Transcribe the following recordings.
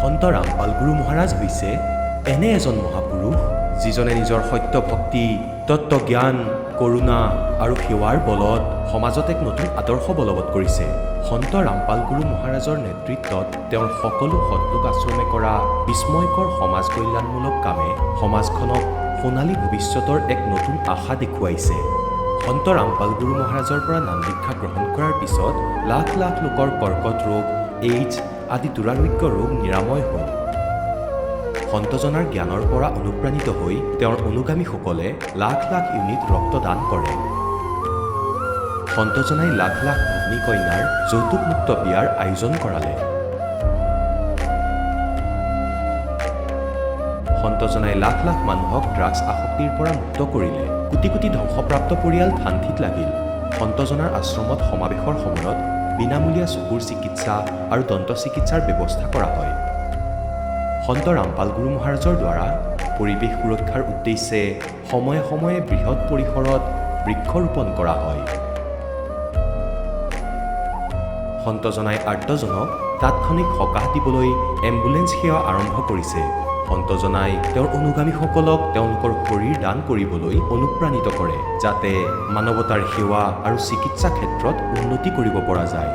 সন্ত ৰামপাল গুৰু মহাৰাজ হৈছে এনে এজন মহাপুৰুষ যিজনে নিজৰ সত্য ভক্তি, তত্ত্বজ্ঞান, কৰুণা আৰু সেৱাৰ বলত সমাজত এক নতুন আদৰ্শ বলবৎ কৰিছে। সন্ত ৰামপাল গুৰু মহাৰাজৰ নেতৃত্বত তেওঁৰ সকলো সৎলোক আশ্ৰমে কৰা বিস্ময়কৰ সমাজ কল্যাণমূলক কামে সমাজখনক সোণালী ভৱিষ্যতৰ এক নতুন আশা দেখুৱাইছে। সন্ত ৰামপাল গুৰু মহাৰাজৰ পৰা নাম দীক্ষা গ্ৰহণ কৰাৰ পিছত লাখ লাখ লোকৰ কৰ্কট ৰোগ, এইডছ আদি দুৰাৰোগ্য ৰোগ নিৰাময় হ'ল। সন্তজনাৰ জ্ঞানৰ পৰা অনুপ্ৰাণিত হৈ তেওঁৰ অনুগামীসকলে লাখ লাখ ইউনিট ৰক্তদান কৰে। সন্তজনাই লাখ লাখ ভগ্নী কন্যাৰ যৌতুকমুক্ত বিয়াৰ আয়োজন কৰালে। সন্তজনাই লাখ লাখ মানুহক ড্ৰাগছ আসক্তিৰ পৰা মুক্ত কৰিলে। কোটি কোটি ধ্বংসপ্ৰাপ্ত পৰিয়াল শান্তিত লাগিল। সন্তজনাৰ আশ্ৰমত সমাৱেশৰ সময়ত বিনামূলীয়া চকুৰ চিকিৎসা আৰু দন্ত চিকিৎসাৰ ব্যৱস্থা কৰা হয়। সন্ত ৰামপাল গুৰু মহাৰাজৰ দ্বাৰা পৰিৱেশ সুৰক্ষাৰ উদ্দেশ্যে সময়ে সময়ে বৃহৎ পৰিসৰত বৃক্ষৰোপণ কৰা হয়। সন্তজনাই আৰ্তজনক তাৎক্ষণিক সকাহ দিবলৈ এম্বুলেন্স সেৱা আৰম্ভ কৰিছে। সন্তজনাই তেওঁৰ অনুগামীসকলক তেওঁলোকৰ শৰীৰ দান কৰিবলৈ অনুপ্ৰাণিত কৰে, যাতে মানৱতাৰ সেৱা আৰু চিকিৎসা ক্ষেত্ৰত উন্নতি কৰিব পৰা যায়।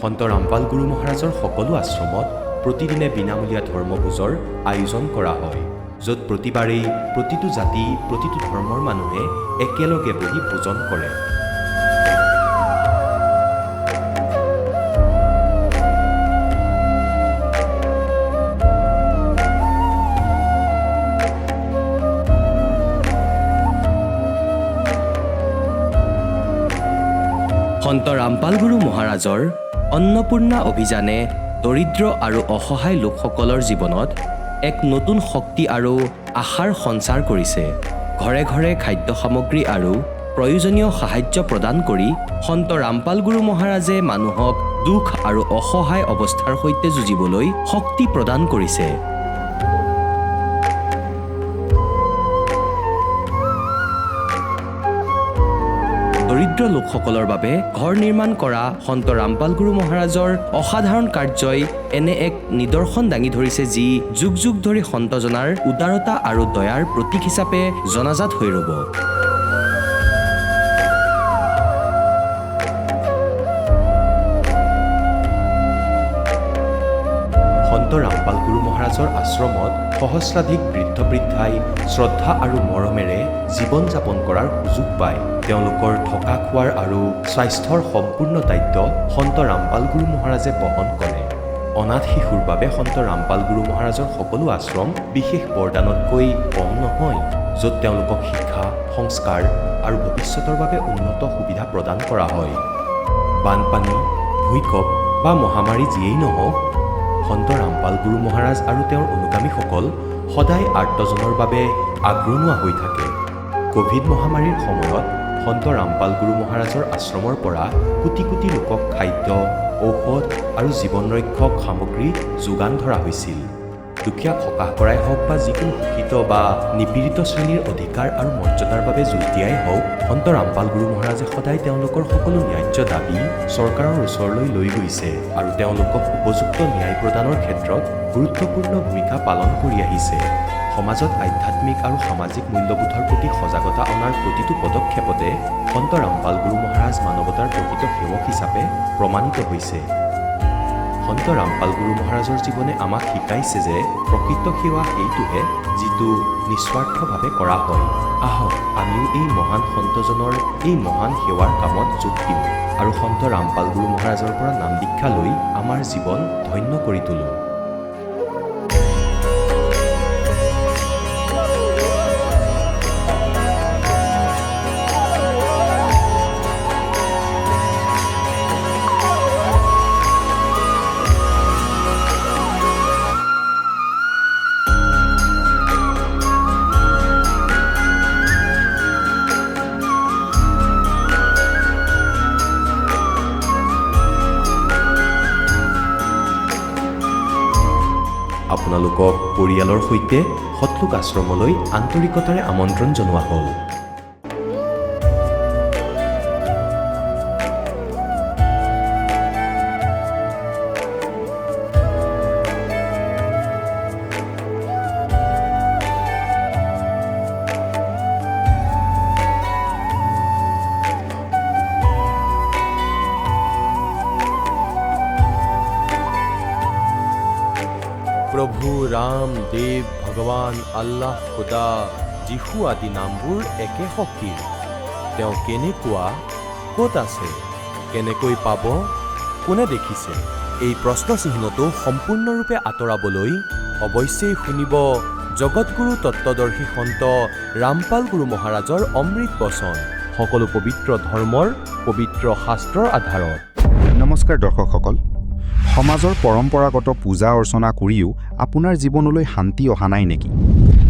সন্ত ৰামপাল গুৰু মহাৰাজৰ সকলো আশ্ৰমত প্ৰতিদিনে বিনামূলীয়া ধৰ্মভোজৰ আয়োজন কৰা হয়, য'ত প্ৰতিবাৰেই প্ৰতিটো জাতি, প্ৰতিটো ধৰ্মৰ মানুহে একেলগে বহি ভোজন কৰে। সন্ত ৰামপাল গুৰু মহাৰাজৰ অন্নপূৰ্ণা অভিযানে দৰিদ্ৰ আৰু অসহায় লোকসকলৰ জীৱনত এক নতুন শক্তি আৰু আশাৰ সঞ্চাৰ কৰিছে। ঘৰে ঘৰে খাদ্য সামগ্ৰী আৰু প্ৰয়োজনীয় সাহায্য প্ৰদান কৰি সন্ত ৰামপাল গুৰু মহাৰাজে মানুহক দুখ আৰু অসহায় অৱস্থাৰ সৈতে যুঁজিবলৈ শক্তি প্ৰদান কৰিছে। দৰিদ্ৰ লোকসকলৰ বাবে ঘৰ নিৰ্মাণ কৰা সন্ত ৰামপাল গুৰু মহাৰাজৰ অসাধাৰণ কাৰ্যই এনে এক নিদৰ্শন দাঙি ধৰিছে, যি যুগ যুগ ধৰি সন্তজনাৰ উদাৰতা আৰু দয়াৰ প্ৰতীক হিচাপে জনাজাত হৈ ৰ'ব। সন্ত ৰামপাল গুৰু মহাৰাজৰ আশ্ৰমত সহস্ৰাধিক বৃদ্ধ বৃদ্ধাই শ্ৰদ্ধা আৰু মৰমেৰে জীৱন যাপন কৰাৰ সুযোগ পায়। তেওঁলোকৰ থকা খোৱাৰ আৰু স্বাস্থ্যৰ সম্পূৰ্ণ দায়িত্ব সন্ত ৰামপাল গুৰু মহাৰাজে বহন কৰে। অনাথ শিশুৰ বাবে সন্ত ৰামপাল গুৰু মহাৰাজৰ সকলো আশ্ৰম বিশেষ বৰদানতকৈ কম নহয়, য'ত তেওঁলোকক শিক্ষা, সংস্কাৰ আৰু ভৱিষ্যতৰ বাবে উন্নত সুবিধা প্ৰদান কৰা হয়। বানপানী, ভূঁইকঁপ বা মহামাৰী যিয়েই নহওক, সন্ত ৰামপাল গুৰু মহাৰাজ আৰু তেওঁৰ অনুগামীসকল সদায় আৰ্তজনৰ বাবে আগৰণুৱা হৈ থাকে। ক'ভিড মহামাৰীৰ সময়ত সন্ত ৰামপাল গুৰু মহাৰাজৰ আশ্ৰমৰ পৰা কোটি কোটি লোকক খাদ্য, ঔষধ আৰু জীৱন ৰক্ষক সামগ্ৰী যোগান ধৰা হৈছিল। দুখীয়াক সকাহ কৰাই হওক বা যিকোনো শোষিত বা নিপীড়িত শ্ৰেণীৰ অধিকাৰ আৰু মৰ্যাদাৰ বাবে যুঁজ দিয়াই হওক, সন্ত ৰামপাল গুৰু মহাৰাজে সদায় তেওঁলোকৰ সকলো ন্যায্য দাবী চৰকাৰৰ ওচৰলৈ লৈ গৈছে আৰু তেওঁলোকক উপযুক্ত ন্যায় প্ৰদানৰ ক্ষেত্ৰত গুৰুত্বপূৰ্ণ ভূমিকা পালন কৰি আহিছে। সমাজত আধ্যাত্মিক আৰু সামাজিক মূল্যবোধৰ প্ৰতি সজাগতা অনাৰ প্ৰতিটো পদক্ষেপতে সন্ত ৰামপাল গুৰু মহাৰাজ মানৱতাৰ প্ৰকৃত সেৱক হিচাপে প্ৰমাণিত হৈছে। সন্ত ৰামপাল গুৰু মহাৰাজৰ জীৱনে আমাক শিকাইছে যে প্ৰকৃত সেৱা সেইটোহে যিটো নিস্বাৰ্থভাৱে কৰা হয়। আহক আমিও এই মহান সন্তজনৰ এই মহান সেৱাৰ কামত যোগ দিওঁ আৰু সন্ত ৰামপাল গুৰু মহাৰাজৰ পৰা নাম দীক্ষা লৈ আমাৰ জীৱন ধন্য কৰি তোলোঁ। আপোনালোকক পৰিয়ালৰ সৈতে সৎলোক আশ্ৰমলৈ আন্তৰিকতাৰে আমন্ত্ৰণ জনোৱা হ'ল। প্ৰভু ৰাম, দেৱ, ভগৱান, আল্লাহ, খুদা, যীশু আদি নামবোৰ একে শক্তিৰ। তেওঁ কেনেকুৱা, ক'ত আছে, কেনেকৈ পাব, কোনে দেখিছে? এই প্ৰশ্নচিহ্নটো সম্পূৰ্ণৰূপে আঁতৰাবলৈ অৱশ্যেই শুনিব জগতগুৰু তত্ত্বদৰ্শী সন্ত ৰামপাল গুৰু মহাৰাজৰ অমৃত বচন, সকলো পবিত্ৰ ধৰ্মৰ পবিত্ৰ শাস্ত্ৰৰ আধাৰত। নমস্কাৰ দৰ্শকসকল, সমাজৰ পৰম্পৰাগত পূজা অৰ্চনা কৰিও আপোনাৰ জীৱনলৈ শান্তি অহা নাই নেকি?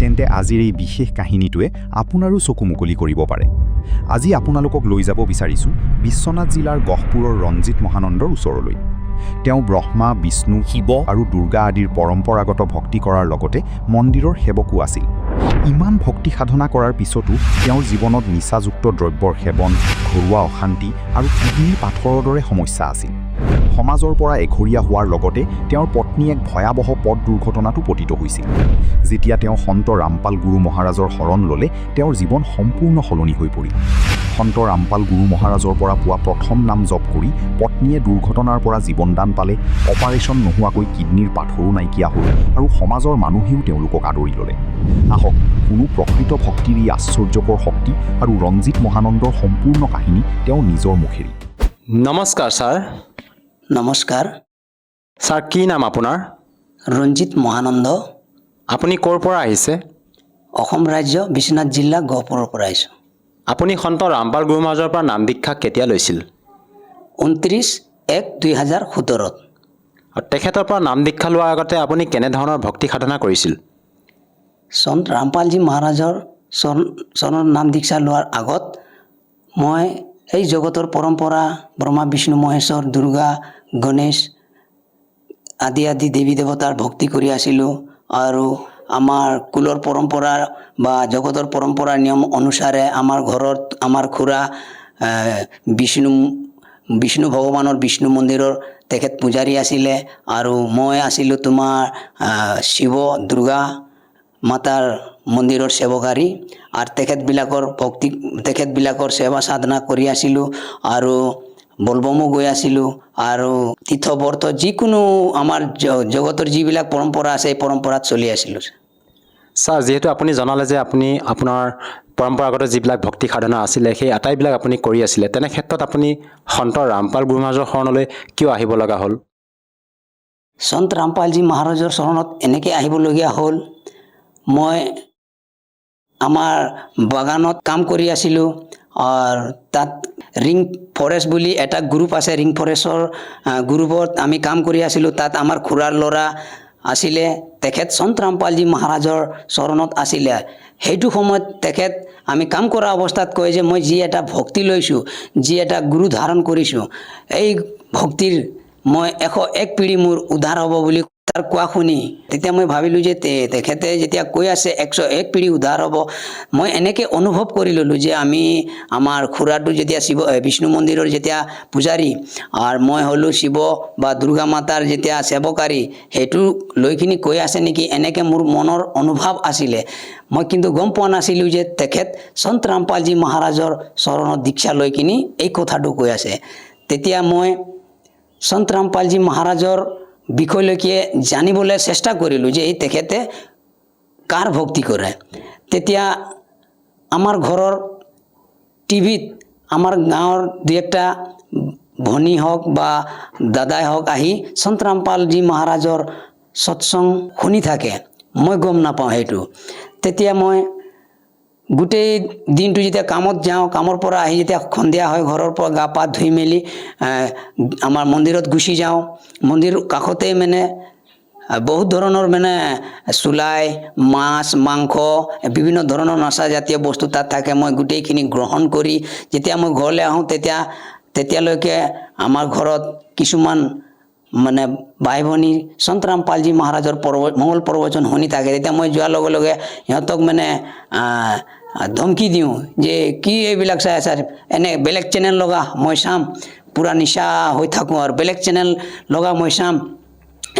তেন্তে আজিৰ এই বিশেষ কাহিনীটোৱে আপোনাৰো চকু মুকলি কৰিব পাৰে। আজি আপোনালোকক লৈ যাব বিচাৰিছোঁ বিশ্বনাথ জিলাৰ গহপুৰৰ ৰঞ্জিত মহানন্দৰ ওচৰলৈ। তেওঁ ব্ৰহ্মা, বিষ্ণু, শিৱ আৰু দুৰ্গা আদিৰ পৰম্পৰাগত ভক্তি কৰাৰ লগতে মন্দিৰৰ সেৱকো আছিল। ইমান ভক্তি সাধনা কৰাৰ পিছতো তেওঁৰ জীৱনত নিচাযুক্ত দ্ৰব্যৰ সেৱন, ঘৰুৱা অশান্তি আৰু কিডনীৰ পাথৰৰ দৰে সমস্যা আছিল। সমাজৰ পৰা এঘৰীয়া হোৱাৰ লগতে তেওঁৰ পত্নী এক ভয়াৱহ পথ দুৰ্ঘটনাতো পতিত হৈছিল। যেতিয়া তেওঁ সন্ত ৰামপাল গুৰু মহাৰাজৰ শৰণ ল'লে, তেওঁৰ জীৱন সম্পূৰ্ণ সলনি হৈ পৰিল। সন্ত ৰামপাল গুৰু মহাৰাজৰ পৰা পোৱা প্ৰথম নাম জপ কৰি পত্নীয়ে দুৰ্ঘটনাৰ পৰা জীৱনদান পালে, অপাৰেশ্যন নোহোৱাকৈ কিডনীৰ পাথৰো নাইকিয়া হ'ল আৰু সমাজৰ মানুহেও তেওঁলোকক আদৰি ল'লে। আহক কোনো প্ৰকৃত ভক্তিৰ এই আশ্চৰ্যকৰ শক্তি আৰু ৰঞ্জিত মহানন্দৰ সম্পূৰ্ণ কাহিনী তেওঁ নিজৰ মুখেৰে। নমস্কাৰ ছাৰ। নমস্কাৰ। ছাৰ, কি নাম আপোনাৰ? ৰঞ্জিত মহানন্দ। আপুনি ক'ৰ পৰা আহিছে? অসম ৰাজ্য বিশ্বনাথ জিলা গহপুৰৰ পৰা আহিছোঁ। আপুনি সন্ত ৰামপাল গুৰু মহাৰাজৰ পৰা নাম দীক্ষা কেতিয়া লৈছিল? 29/1/2017। আৰু তেখেতৰ পৰা নাম দীক্ষা লোৱাৰ আগতে আপুনি কেনেধৰণৰ ভক্তি সাধনা কৰিছিল? সন্ত ৰামপালজী মহাৰাজৰ চৰণৰ নাম দীক্ষা লোৱাৰ আগত মই এই জগতৰ পৰম্পৰা ব্ৰহ্মা, বিষ্ণু, মহেশ্বৰ, দুৰ্গা, গণেশ আদি দেৱী দেৱতাৰ ভক্তি কৰি আছিলোঁ। আৰু আমাৰ কুলৰ পৰম্পৰা বা জগতৰ পৰম্পৰাৰ নিয়ম অনুসাৰে আমাৰ ঘৰত আমাৰ খুৰা বিষ্ণু ভগৱানৰ বিষ্ণু মন্দিৰৰ তেখেত পূজাৰী আছিলে, আৰু মই আছিলোঁ তোমাৰ শিৱ দুৰ্গা মাতাৰ মন্দিৰৰ সেৱকাৰী। আৰু তেখেতবিলাকৰ সেৱা সাধনা কৰি আছিলোঁ, আৰু বলবমো গৈ আছিলোঁ, আৰু তীৰ্থবৰ্ত যিকোনো আমাৰ জগতৰ যিবিলাক পৰম্পৰা আছে এই পৰম্পৰাত চলি আছিলোঁ। ছাৰ, যিহেতু আপুনি জনালে যে আপুনি আপোনাৰ পৰম্পৰাগত যিবিলাক ভক্তি সাধনা আছিলে সেই আটাইবিলাক আপুনি কৰি আছিলে, তেনে ক্ষেত্ৰত আপুনি সন্ত ৰামপাল গুৰু মহাৰাজৰ শৰণলৈ কিয় আহিব লগা হ'ল? সন্ত ৰামপালজী মহাৰাজৰ চৰণত এনেকৈ আহিবলগীয়া হ'ল, মই আমাৰ বাগানত কাম কৰি আছিলোঁ, আৰু তাত ৰিং ফৰেষ্ট বুলি এটা গ্ৰুপ আছে, ৰিং ফৰেষ্টৰ গ্ৰুপত আমি কাম কৰি আছিলোঁ। তাত আমাৰ খুৰাৰ ল'ৰা আছিলে, তেখেত সন্ত ৰামপালজী মহাৰাজৰ চৰণত আছিলে। সেইটো সময়ত তেখেত আমি কাম কৰা অৱস্থাত কয় যে মই যি এটা ভক্তি লৈছোঁ, যি এটা গুৰু ধাৰণ কৰিছোঁ, এই ভক্তিৰ মই 101 পিঢ়ি মোৰ উদ্ধাৰ হ'ব বুলি তাৰ কোৱা শুনি তেতিয়া মই ভাবিলোঁ যে তেখেতে যেতিয়া কৈ আছে 101 পিঢ়ি উদ্ধাৰ হ'ব, মই এনেকৈ অনুভৱ কৰি ল'লোঁ যে আমাৰ খুৰাটো যেতিয়া বিষ্ণু মন্দিৰৰ যেতিয়া পূজাৰী আৰু মই হ'লোঁ শিৱ বা দুৰ্গা মাতাৰ যেতিয়া সেৱকাৰী, সেইটো লৈকিনি কৈ আছে নেকি, এনেকৈ মোৰ মনৰ অনুভৱ আছিলে। মই কিন্তু গম পোৱা নাছিলোঁ যে তেখেত সন্ত ৰামপালজী মহাৰাজৰ চৰণত দীক্ষা লৈ কিনি এই কথাটো কৈ আছে। তেতিয়া মই সন্ত ৰামপালজী মহাৰাজৰ বিষয়লৈকে জানিবলৈ চেষ্টা কৰিলোঁ যে তেখেতে কাৰ ভক্তি কৰে। তেতিয়া আমাৰ ঘৰৰ টিভিত আমাৰ গাঁৱৰ দুই একটা ভনী হওক বা দাদাই হওক আহি সন্ত ৰামপালজী মহাৰাজৰ সৎসং শুনি থাকে, মই গম নাপাওঁ সেইটো। তেতিয়া মই গোটেই দিনটো যেতিয়া কামত যাওঁ, কামৰ পৰা আহি যেতিয়া সন্ধিয়া হয়, ঘৰৰ পৰা গা পা ধুই মেলি আমাৰ মন্দিৰত গুচি যাওঁ। মন্দিৰৰ কাষতে বহুত ধৰণৰ চুলাই, মাছ, মাংস, বিভিন্ন ধৰণৰ নচাজাতীয় বস্তু তাত থাকে। মই গোটেইখিনি গ্ৰহণ কৰি যেতিয়া মই ঘৰলৈ আহোঁ তেতিয়ালৈকে আমাৰ ঘৰত কিছুমান ভাই ভনী সন্ত ৰামপালজী মহাৰাজৰ মংগল প্ৰবচন শুনি থাকে। তেতিয়া মই যোৱাৰ লগে লগে সিহঁতক ধমকি দিওঁ যে কি এইবিলাক চাই আছা, এনে বেলেগ চেনেল লগা, মই চাম, পূৰা নিচা হৈ থাকোঁ আৰু বেলেগ চেনেল লগা, মই চাম।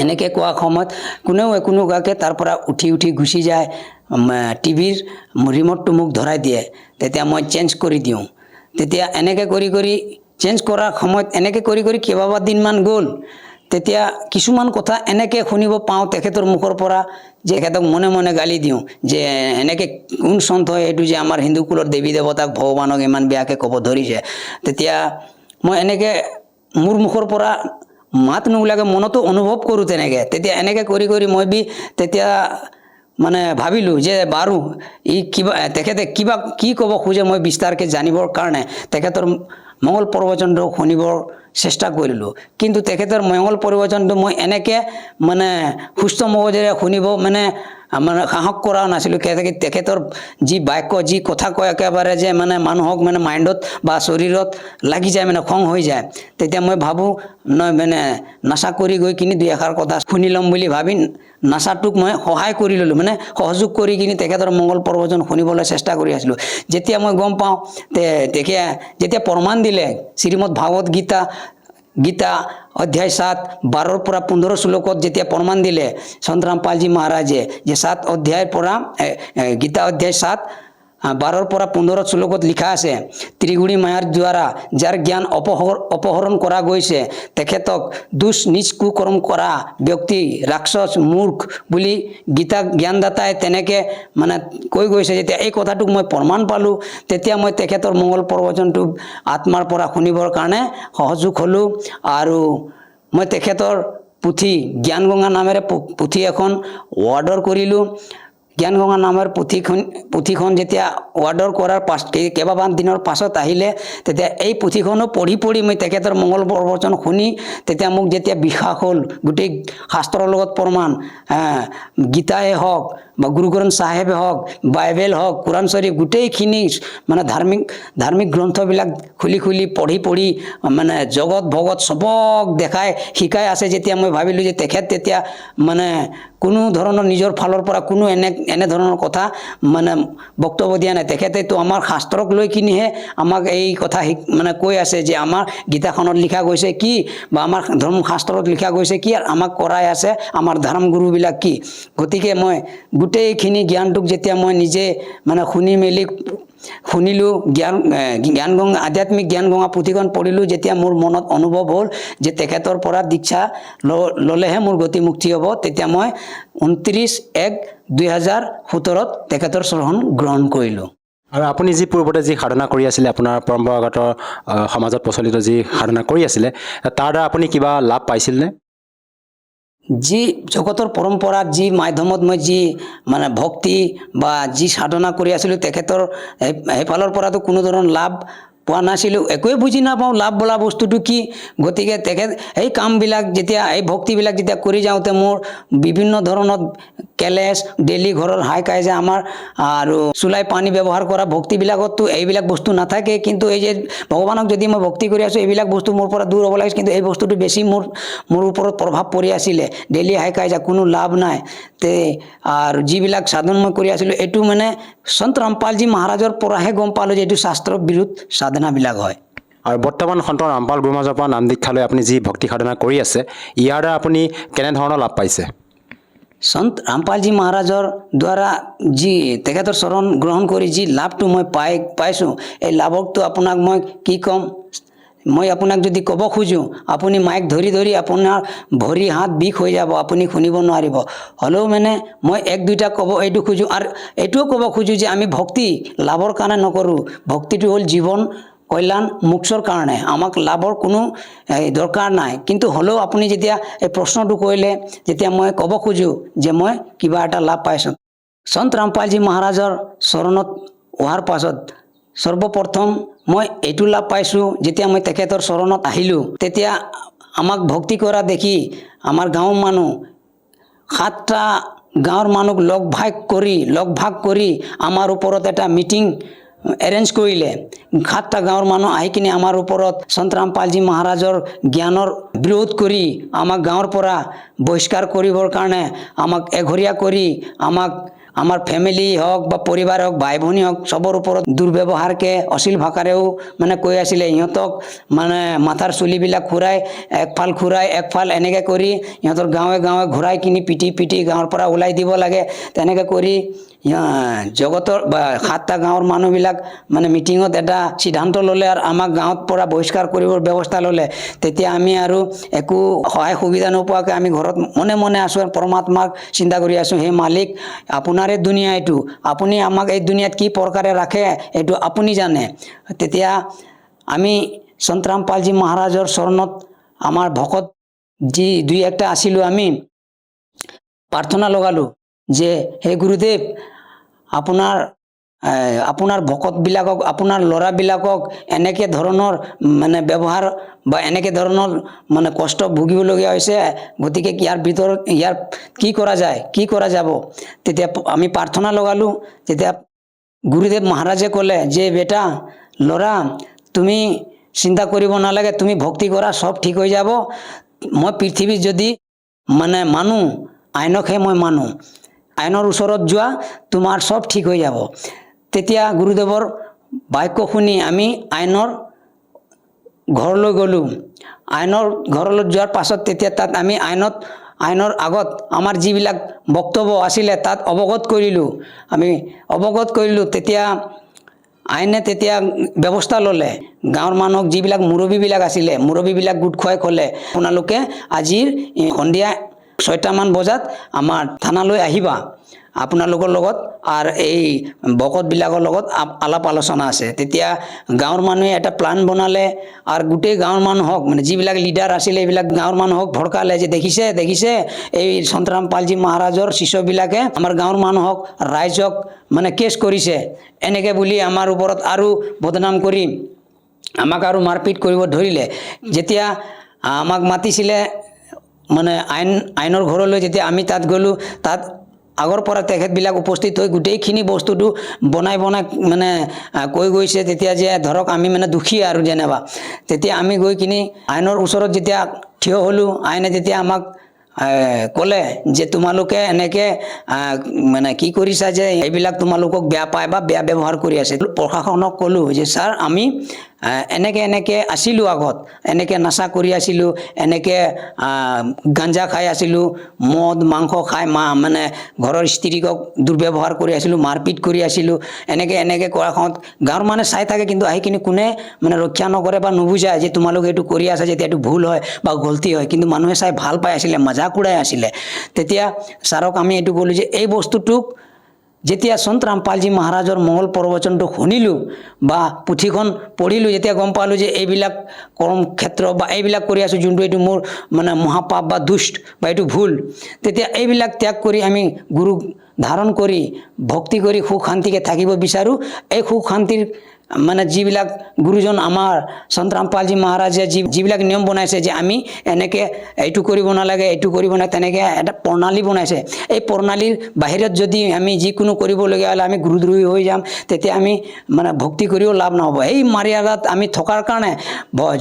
এনেকৈ কোৱা সময়ত কোনেও একো নোকোৱাকৈ তাৰ পৰা উঠি গুচি যায়, টিভিৰ ৰিম'টটো মোক ধৰাই দিয়ে। তেতিয়া মই চেঞ্জ কৰি দিওঁ। তেতিয়া এনেকৈ কৰি চেঞ্জ কৰাৰ সময়ত এনেকৈ কৰি কেইবাদিনমান গ'ল। তেতিয়া কিছুমান কথা এনেকৈ শুনিব পাওঁ তেখেতৰ মুখৰ পৰা যে তেখেতক মনে মনে গালি দিওঁ যে এনেকৈ কোন সন্ত হয় এইটো যে আমাৰ হিন্দু কুলৰ দেৱী দেৱতাক ভগৱানক ইমান বেয়াকৈ ক'ব ধৰিছে। তেতিয়া মই এনেকৈ মোৰ মুখৰ পৰা মাত নোলাকে মনতো অনুভৱ কৰোঁ তেনেকৈ। তেতিয়া এনেকৈ কৰি কৰি মই তেতিয়া মানে ভাবিলোঁ যে বাৰু তেখেতে কি ক'ব খোজে মই বিস্তাৰকৈ জানিবৰ কাৰণে তেখেতৰ মংগল প্ৰবচনটো শুনিবৰ চেষ্টা কৰিলোঁ। কিন্তু তেখেতৰ মংগল প্ৰবচনটো মই এনেকৈ মানে সুস্থ মগজেৰে শুনিব মানে সাহস কৰা নাছিলোঁ। তেখেতৰ যি বাক্য যি কথা কয় একেবাৰে যে মানে মানুহক মানে মাইণ্ডত বা শৰীৰত লাগি যায়, মানে খং হৈ যায়। তেতিয়া মই ভাবোঁ মানে নাচা কৰি গৈ কিনি দুই এষাৰ কথা শুনি ল'ম বুলি ভাবি নাচাটোক মই সহায় কৰি ল'লোঁ, মানে সহযোগ কৰি কিনি তেখেতৰ মংগল প্ৰবচন শুনিবলৈ চেষ্টা কৰি আছিলোঁ। যেতিয়া মই গম পাওঁ যেতিয়া প্ৰমাণ দিলে শ্ৰীমদ ভাগৱত গীতা অধ্যায় 7 12 পৰা 15 শ্লোকত যেতিয়া প্ৰমাণ দিলে সন্ত ৰামপালজী মহাৰাজে যে 7 অধ্যায়ৰ পৰা গীতা অধ্যায় 7 12 পৰা 15 শ্লোকত লিখা আছে, ত্ৰিগুণী মায়াৰ দ্বাৰা যাৰ জ্ঞান অপহৰণ কৰা গৈছে তেখেতক দুষ নিজ কুকৰ্ম কৰা ব্যক্তি ৰাক্ষস মূৰ্খ বুলি গীতা জ্ঞানদাতাই তেনেকৈ মানে কৈ গৈছে। যেতিয়া এই কথাটোক মই প্ৰমাণ পালোঁ তেতিয়া মই তেখেতৰ মংগল প্ৰবচনটো আত্মাৰ পৰা শুনিবৰ কাৰণে সহযোগ হ'লোঁ। আৰু মই তেখেতৰ পুথি জ্ঞানগংগা নামেৰে পুথি এখন অৰ্ডাৰ কৰিলোঁ। জ্ঞানগংগা নামৰ পুথিখন যেতিয়া অৰ্ডাৰ কৰাৰ কেইবামান দিনৰ পাছত আহিলে তেতিয়া এই পুথিখনো পঢ়ি মই তেখেতৰ মংগল প্ৰবচন শুনি তেতিয়া মোক যেতিয়া বিশ্বাস হ'ল গোটেই শাস্ত্ৰৰ লগত প্ৰমাণ, গীতাই হওক বা গুৰু গ্ৰন্থ চাহেবে হওক, বাইবেল হওক, কোৰাণ শ্বৰীফ, গোটেইখিনি মানে ধাৰ্মিক গ্ৰন্থবিলাক খুলি পঢ়ি মানে জগত ভগত চবক শিকাই আছে। যেতিয়া মই ভাবিলোঁ যে তেখেত তেতিয়া মানে কোনো ধৰণৰ নিজৰ ফালৰ পৰা কোনো এনে ধৰণৰ কথা মানে বক্তব্য দিয়া নাই। তেখেতেতো আমাৰ শাস্ত্ৰক লৈ কিনিহে আমাক এই কথা মানে কৈ আছে যে আমাৰ গীতাখনত লিখা গৈছে কি বা আমাৰ ধৰ্মশাস্ত্ৰত লিখা গৈছে কি, আৰু আমাক কৰাই আছে আমাৰ ধৰ্মগুৰুবিলাক কি। গতিকে মই গোটেইখিনি জ্ঞানটোক যেতিয়া মই নিজে মানে শুনিলোঁ, জ্ঞানগংগা আধ্যাত্মিক জ্ঞানগংগা পুথিখন পঢ়িলোঁ, যেতিয়া মোৰ মনত অনুভৱ হ'ল যে তেখেতৰ পৰা দীক্ষা ল'লেহে মোৰ গতি মুক্তি হ'ব, তেতিয়া মই 29/1/2017 তেখেতৰ চৰণ গ্ৰহণ কৰিলোঁ। আৰু আপুনি যি পূৰ্বতে যি সাধনা কৰি আছিলে, আপোনাৰ পৰম্পৰাগত সমাজত প্ৰচলিত যি সাধনা কৰি আছিলে, তাৰ দ্বাৰা আপুনি কিবা লাভ পাইছিলনে? যি জগতৰ পৰম্পৰাত যি মাধ্যমত মই যি মানে ভক্তি বা যি সাধনা কৰি আছিলোঁ তেখেতৰ সেইফালৰ পৰাতো কোনো ধৰণৰ লাভ পোৱা নাছিলোঁ, একোৱে বুজি নাপাওঁ লাভ বোলা বস্তুটো কি। গতিকে এই কামবিলাক যেতিয়া এই ভক্তিবিলাক যেতিয়া কৰি যাওঁতে মোৰ বিভিন্ন ধৰণৰ কেলেছ ডেইলি ঘৰৰ হাই কাইজা আমাৰ আৰু চুলাই পানী ব্যৱহাৰ কৰা ভক্তিবিলাকততো এইবিলাক বস্তু নাথাকে। কিন্তু এই যে ভগৱানক যদি মই ভক্তি কৰি আছোঁ এইবিলাক বস্তু মোৰ পৰা দূৰ হ'ব লাগিছে, কিন্তু এই বস্তুটো বেছি মোৰ ওপৰত প্ৰভাৱ পৰি আছিলে। ডেইলি হাই কাইজা কোনো লাভ নাই। আৰু যিবিলাক সাধন মই কৰি আছিলোঁ এইটো মানে সন্ত ৰামপালজী মহাৰাজৰ পৰাহে গম পালোঁ যে এইটো শাস্ত্ৰ বিৰুদ্ধ সাধনাবিলাক হয়। আৰু বৰ্তমান সন্ত ৰামপাল গুৰু মহাৰাজৰ পৰা নাম দীক্ষা লৈ আপুনি যি ভক্তি সাধনা কৰি আছে, ইয়াৰ দ্বাৰা আপুনি কেনেধৰণৰ লাভ পাইছে? সন্ত ৰামপালজী মহাৰাজৰ দ্বাৰা যি তেখেতৰ চৰণ গ্ৰহণ কৰি যি লাভটো মই পাইছোঁ, এই লাভকটো আপোনাক মই কি ক'ম। মই আপোনাক যদি ক'ব খোজোঁ আপুনি মাইক ধৰি আপোনাৰ ভৰি হাত বিষ হৈ যাব, আপুনি শুনিব নোৱাৰিব। হ'লেও মানে মই এক দুইটা ক'ব এইটো খোজোঁ, আৰু এইটোও ক'ব খোজোঁ যে আমি ভক্তি লাভৰ কাৰণে নকৰোঁ। ভক্তিটো হ'ল জীৱন কল্যাণ মোক্ষৰ কাৰণে, আমাক লাভৰ কোনো দৰকাৰ নাই। কিন্তু হ'লেও আপুনি যেতিয়া এই প্ৰশ্নটো কৰিলে, যেতিয়া মই ক'ব খোজোঁ যে মই কিবা এটা লাভ পাইছোঁ সন্ত ৰামপালজী মহাৰাজৰ চৰণত অহাৰ পাছত, সৰ্বপ্ৰথম মই এইটো লাভ পাইছোঁ, যেতিয়া মই তেখেতৰ চৰণত আহিলোঁ তেতিয়া আমাক ভক্তি কৰা দেখি আমাৰ গাঁৱৰ মানুহ 7টা গাঁৱৰ মানুহক লগ ভাগ কৰি আমাৰ ওপৰত এটা মিটিং এৰেঞ্জ কৰিলে। 7টা গাঁৱৰ মানুহ আহি কিনে আমাৰ ওপৰত সন্ত ৰামপালজী মহাৰাজৰ জ্ঞানৰ বিৰোধ কৰি আমাক গাঁৱৰ পৰা বহিষ্কাৰ কৰিবৰ কাৰণে আমাক এঘৰীয়া কৰি আমাক আমাৰ ফেমিলি হওক বা পৰিবাৰ হওক ভাই ভনী হওক চবৰ ওপৰত দুৰ্ব্যৱহাৰকে অশ্লীল ভাষাৰেও মানে কৈ আছিলে ইহঁতক মানে মাথাৰ চুলিবিলাক ঘূৰাই একফাল এনেকৈ কৰি ইহঁতৰ গাঁৱে গাঁৱে ঘূৰাই কিনি পিটি গাঁৱৰ পৰা ওলাই দিব লাগে তেনেকৈ কৰি জগতৰ বা 7টা গাঁৱৰ মানুহবিলাক মানে মিটিঙত এটা সিদ্ধান্ত ল'লে আৰু আমাক গাঁৱত পৰা বহিষ্কাৰ কৰিবৰ ব্যৱস্থা ল'লে তেতিয়া আমি আৰু একো সহায় সুবিধা নোপোৱাকৈ আমি ঘৰত মনে মনে আছোঁ আৰু পৰমাত্মাক চিন্তা কৰি আছোঁ হে মালিক আপোনাৰে দুনিয়া এইটো আপুনি আমাক এই দুনিয়াত কি প্ৰকাৰে ৰাখে এইটো আপুনি জানে তেতিয়া আমি সন্ত ৰামপালজী মহাৰাজৰ চৰণত আমাৰ ভকত যি দুই একটা আছিলোঁ আমি প্ৰাৰ্থনা লগালোঁ যে হে গুৰুদেৱ আপোনাৰ ভকতবিলাকক আপোনাৰ ল'ৰাবিলাকক এনেকৈ ধৰণৰ মানে ব্যৱহাৰ বা এনেকৈ ধৰণৰ মানে কষ্ট ভুগিবলগীয়া হৈছে গতিকে ইয়াৰ কি কৰা যাব তেতিয়া আমি প্ৰাৰ্থনা লগালোঁ তেতিয়া গুৰুদেৱ মহাৰাজে ক'লে যে বেটা ল'ৰা তুমি চিন্তা কৰিব নালাগে তুমি ভক্তি কৰা সব ঠিক হৈ যাব মই পৃথিৱীত যদি মানে মানুহ আইনকহে মই মানুহ আইনৰ ওচৰত যোৱা তোমাৰ সব ঠিক হৈ যাব তেতিয়া গুৰুদেৱৰ বাক্য শুনি আমি আইনৰ ঘৰলৈ গ'লোঁ আইনৰ ঘৰলৈ যোৱাৰ পাছত তেতিয়া তাত আমি আইনৰ আগত আমাৰ যিবিলাক বক্তব্য আছিলে তাত অৱগত কৰিলোঁ তেতিয়া আইনে তেতিয়া ব্যৱস্থা ল'লে গাঁৱৰ মানুহক যিবিলাক মুৰব্বীবিলাক আছিলে মুৰব্বীবিলাক গোট খুৱাই ক'লে আপোনালোকে আজিৰ সন্ধিয়া 6টামান বজাত আমাৰ থানালৈ আহিবা আপোনালোকৰ লগত আৰু এই ভকতবিলাকৰ লগত আলাপ আলোচনা আছে তেতিয়া গাঁৱৰ মানুহে এটা প্লান বনালে আৰু গোটেই গাঁৱৰ মানুহক মানে যিবিলাক লিডাৰ আছিলে এইবিলাক গাঁৱৰ মানুহক ভড়কালে যে দেখিছে এই সন্ত ৰামপালজী মহাৰাজৰ শিষ্যবিলাকে আমাৰ গাঁৱৰ মানুহক ৰাইজক মানে কেছ কৰিছে এনেকৈ বুলি আমাৰ ওপৰত আৰু বদনাম কৰি আমাক আৰু মাৰপিট কৰিব ধৰিলে যেতিয়া আমাক মাতিছিলে মানে আইনৰ ঘৰলৈ যেতিয়া আমি তাত গ'লোঁ তাত আগৰ পৰা তেখেতবিলাক উপস্থিত হৈ গোটেইখিনি বস্তুটো বনাই মানে কৈ গৈছে তেতিয়া যে ধৰক আমি মানে দুখী আৰু যেনিবা তেতিয়া আমি গৈ কিনি আইনৰ ওচৰত যেতিয়া থিয় হ'লোঁ আইনে যেতিয়া আমাক ক'লে যে তোমালোকে এনেকৈ মানে কি কৰিছা যে এইবিলাক তোমালোকক বেয়া পায় বা বেয়া ব্যৱহাৰ কৰি আছে প্ৰশাসনক ক'লোঁ যে ছাৰ আমি এনেকৈ আছিলোঁ আগত এনেকৈ নাচা কৰি আছিলোঁ এনেকৈ গাঞ্জা খাই আছিলোঁ মদ মাংস খাই মানে ঘৰৰ স্ত্ৰীকক দুৰ্ব্যৱহাৰ কৰি আছিলোঁ মাৰপিট কৰি আছিলোঁ এনেকৈ কৰা সময়ত গাঁৱৰ মানুহে চাই থাকে কিন্তু আহি কিনি কোনে মানে ৰক্ষা নকৰে বা নুবুজায় যে তোমালোকে এইটো কৰি আছা যেতিয়া এইটো ভুল হয় বা গলতি হয় কিন্তু মানুহে চাই ভাল পাই আছিলে মজাক উৰাই আছিলে তেতিয়া ছাৰক আমি এইটো ক'লোঁ যে এই বস্তুটোক যেতিয়া সন্ত ৰামপালজী মহাৰাজৰ মংগল প্ৰবচনটো শুনিলোঁ বা পুথিখন পঢ়িলোঁ যেতিয়া গম পালোঁ যে এইবিলাক কৰ্ম ক্ষেত্ৰ বা এইবিলাক কৰি আছোঁ যোনটো এইটো মোৰ মানে মহাপাপ বা দুষ্ট বা এইটো ভুল তেতিয়া এইবিলাক ত্যাগ কৰি আমি গুৰুক ধাৰণ কৰি ভক্তি কৰি সুখ শান্তিকে থাকিব বিচাৰোঁ এই সুখ শান্তিৰ মানে যিবিলাক গুৰুজন আমাৰ সন্ত ৰামপালজী মহাৰাজে যিবিলাক নিয়ম বনাইছে যে আমি এনেকৈ এইটো কৰিব নালাগে এইটো কৰিব নাই তেনেকৈ এটা প্ৰণালী বনাইছে এই প্ৰণালীৰ বাহিৰত যদি আমি যিকোনো কৰিবলগীয়া হ'লে আমি গুৰুদ্ৰোহী হৈ যাম তেতিয়া আমি মানে ভক্তি কৰিও লাভ নহ'ব এই মাৰিয়াদাত আমি থকাৰ কাৰণে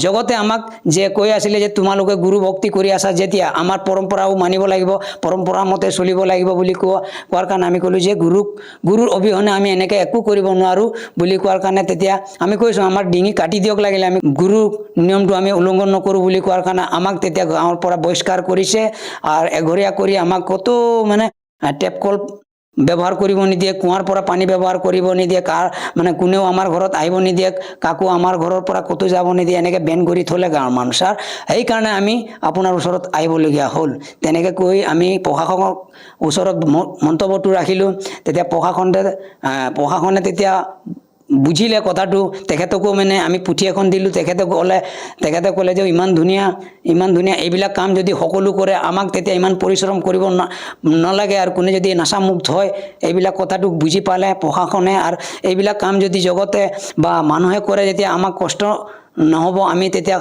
জগতে আমাক যে কৈ আছিলে যে তোমালোকে গুৰু ভক্তি কৰি আছা যেতিয়া আমাৰ পৰম্পৰাও মানিব লাগিব পৰম্পৰা মতে চলিব লাগিব বুলি কোৱাৰ কাৰণে আমি ক'লোঁ যে গুৰুৰ অবিহনে আমি এনেকৈ একো কৰিব নোৱাৰোঁ বুলি কোৱাৰ কাৰণে তেতিয়া আমি কৈছোঁ আমাৰ ডিঙি কাটি দিয়ক লাগিলে আমি গুৰু নিয়মটো আমি উলংঘন নকৰোঁ বুলি কোৱাৰ কাৰণে আমাক তেতিয়া গাঁৱৰ পৰা বহিষ্কাৰ কৰিছে আৰু এঘৰীয়া কৰি আমাক কত মানে টেপ কল ব্যৱহাৰ কৰিব নিদিয়ে কুঁৱাৰ পৰা পানী ব্যৱহাৰ কৰিব নিদিয়ে মানে কোনেও আমাৰ ঘৰত আহিব নিদিয়ে কাকো আমাৰ ঘৰৰ পৰা ক'তো যাব নিদিয়ে এনেকৈ বেন কৰি থ'লে গাঁৱৰ মানুহ ছাৰ সেইকাৰণে আমি আপোনাৰ ওচৰত আহিবলগীয়া হ'ল তেনেকৈ কৈ আমি প্ৰশাসনৰ ওচৰত মন্তব্যটো ৰাখিলোঁ তেতিয়া প্ৰশাসনে তেতিয়া বুজিলে কথাটো তেখেতকো মানে আমি পুথি এখন দিলোঁ তেখেতে ক'লে যে ইমান ধুনীয়া এইবিলাক কাম যদি সকলো কৰে আমাক তেতিয়া ইমান পৰিশ্ৰম কৰিব নালাগে আৰু কোনে যদি নাচামুক্ত হয় এইবিলাক কথাটো বুজি পালে প্ৰশাসনে আৰু এইবিলাক কাম যদি জগতে বা মানুহে কৰে যেতিয়া আমাক কষ্ট নহ'ব আমি তেতিয়া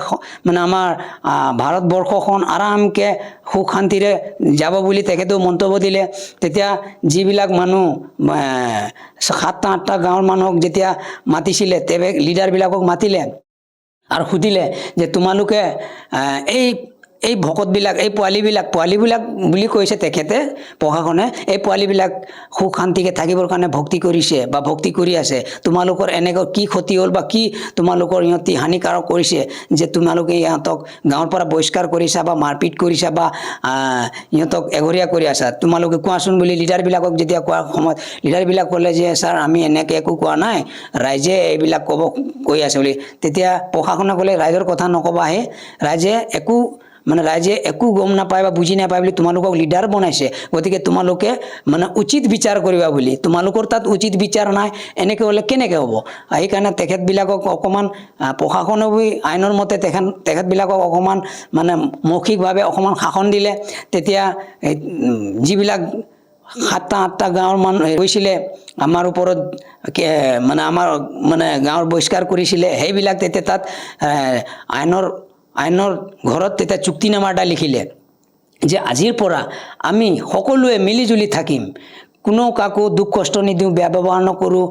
মানে আমাৰ ভাৰতবৰ্ষখন আৰামকৈ সুখ শান্তিৰে যাব বুলি তেখেতেও মন্তব্য দিলে তেতিয়া যিবিলাক মানুহ 7টা 8টা গাঁৱৰ মানুহক যেতিয়া মাতিছিলে লিডাৰবিলাকক মাতিলে আৰু সুধিলে যে তোমালোকে এই ভকতবিলাক এই পোৱালিবিলাক বুলি কৈছে তেখেতে প্ৰশাসনে এই পোৱালিবিলাক সুখ শান্তিকে থাকিবৰ কাৰণে ভক্তি কৰিছে বা ভক্তি কৰি আছে তোমালোকৰ এনেকৈ কি ক্ষতি হ'ল বা কি তোমালোকৰ ইহঁতি হানিকাৰক কৰিছে যে তোমালোকে ইহঁতক গাঁৱৰ পৰা বহিষ্কাৰ কৰিছা বা মাৰপিট কৰিছা বা ইহঁতক এঘৰীয়া কৰি আছা তোমালোকে কোৱাচোন বুলি লিডাৰবিলাকক যেতিয়া কোৱাৰ সময়ত লিডাৰবিলাক ক'লে যে ছাৰ আমি এনেকৈ একো কোৱা নাই ৰাইজে এইবিলাক কৈ আছে বুলি তেতিয়া প্ৰশাসনে ক'লে ৰাইজৰ কথা নকবাহে ৰাইজে একো গম নাপায় বা বুজি নাপায় বুলি তোমালোকক লিডাৰ বনাইছে গতিকে তোমালোকে মানে উচিত বিচাৰ কৰিবা বুলি তোমালোকৰ তাত উচিত বিচাৰ নাই এনেকৈ হ'লে কেনেকৈ হ'ব সেইকাৰণে তেখেতবিলাকক অকণমান প্ৰশাসনে আইনৰ মতে তেখেতবিলাকক অকণমান মানে মৌখিকভাৱে অকণমান শাসন দিলে তেতিয়া যিবিলাক 7টা গাঁৱৰ মানুহ গৈছিলে আমাৰ ওপৰত মানে আমাৰ মানে গাঁৱৰ বহিষ্কাৰ কৰিছিলে সেইবিলাক তেতিয়া তাত আইনৰ ঘৰত তেতিয়া চুক্তিনামা এটা লিখিলে যে আজিৰ পৰা আমি সকলোৱে মিলিজুলি থাকিম কোনো কাকো দুখ কষ্ট নিদিওঁ বেয়া ব্যৱহাৰ নকৰোঁ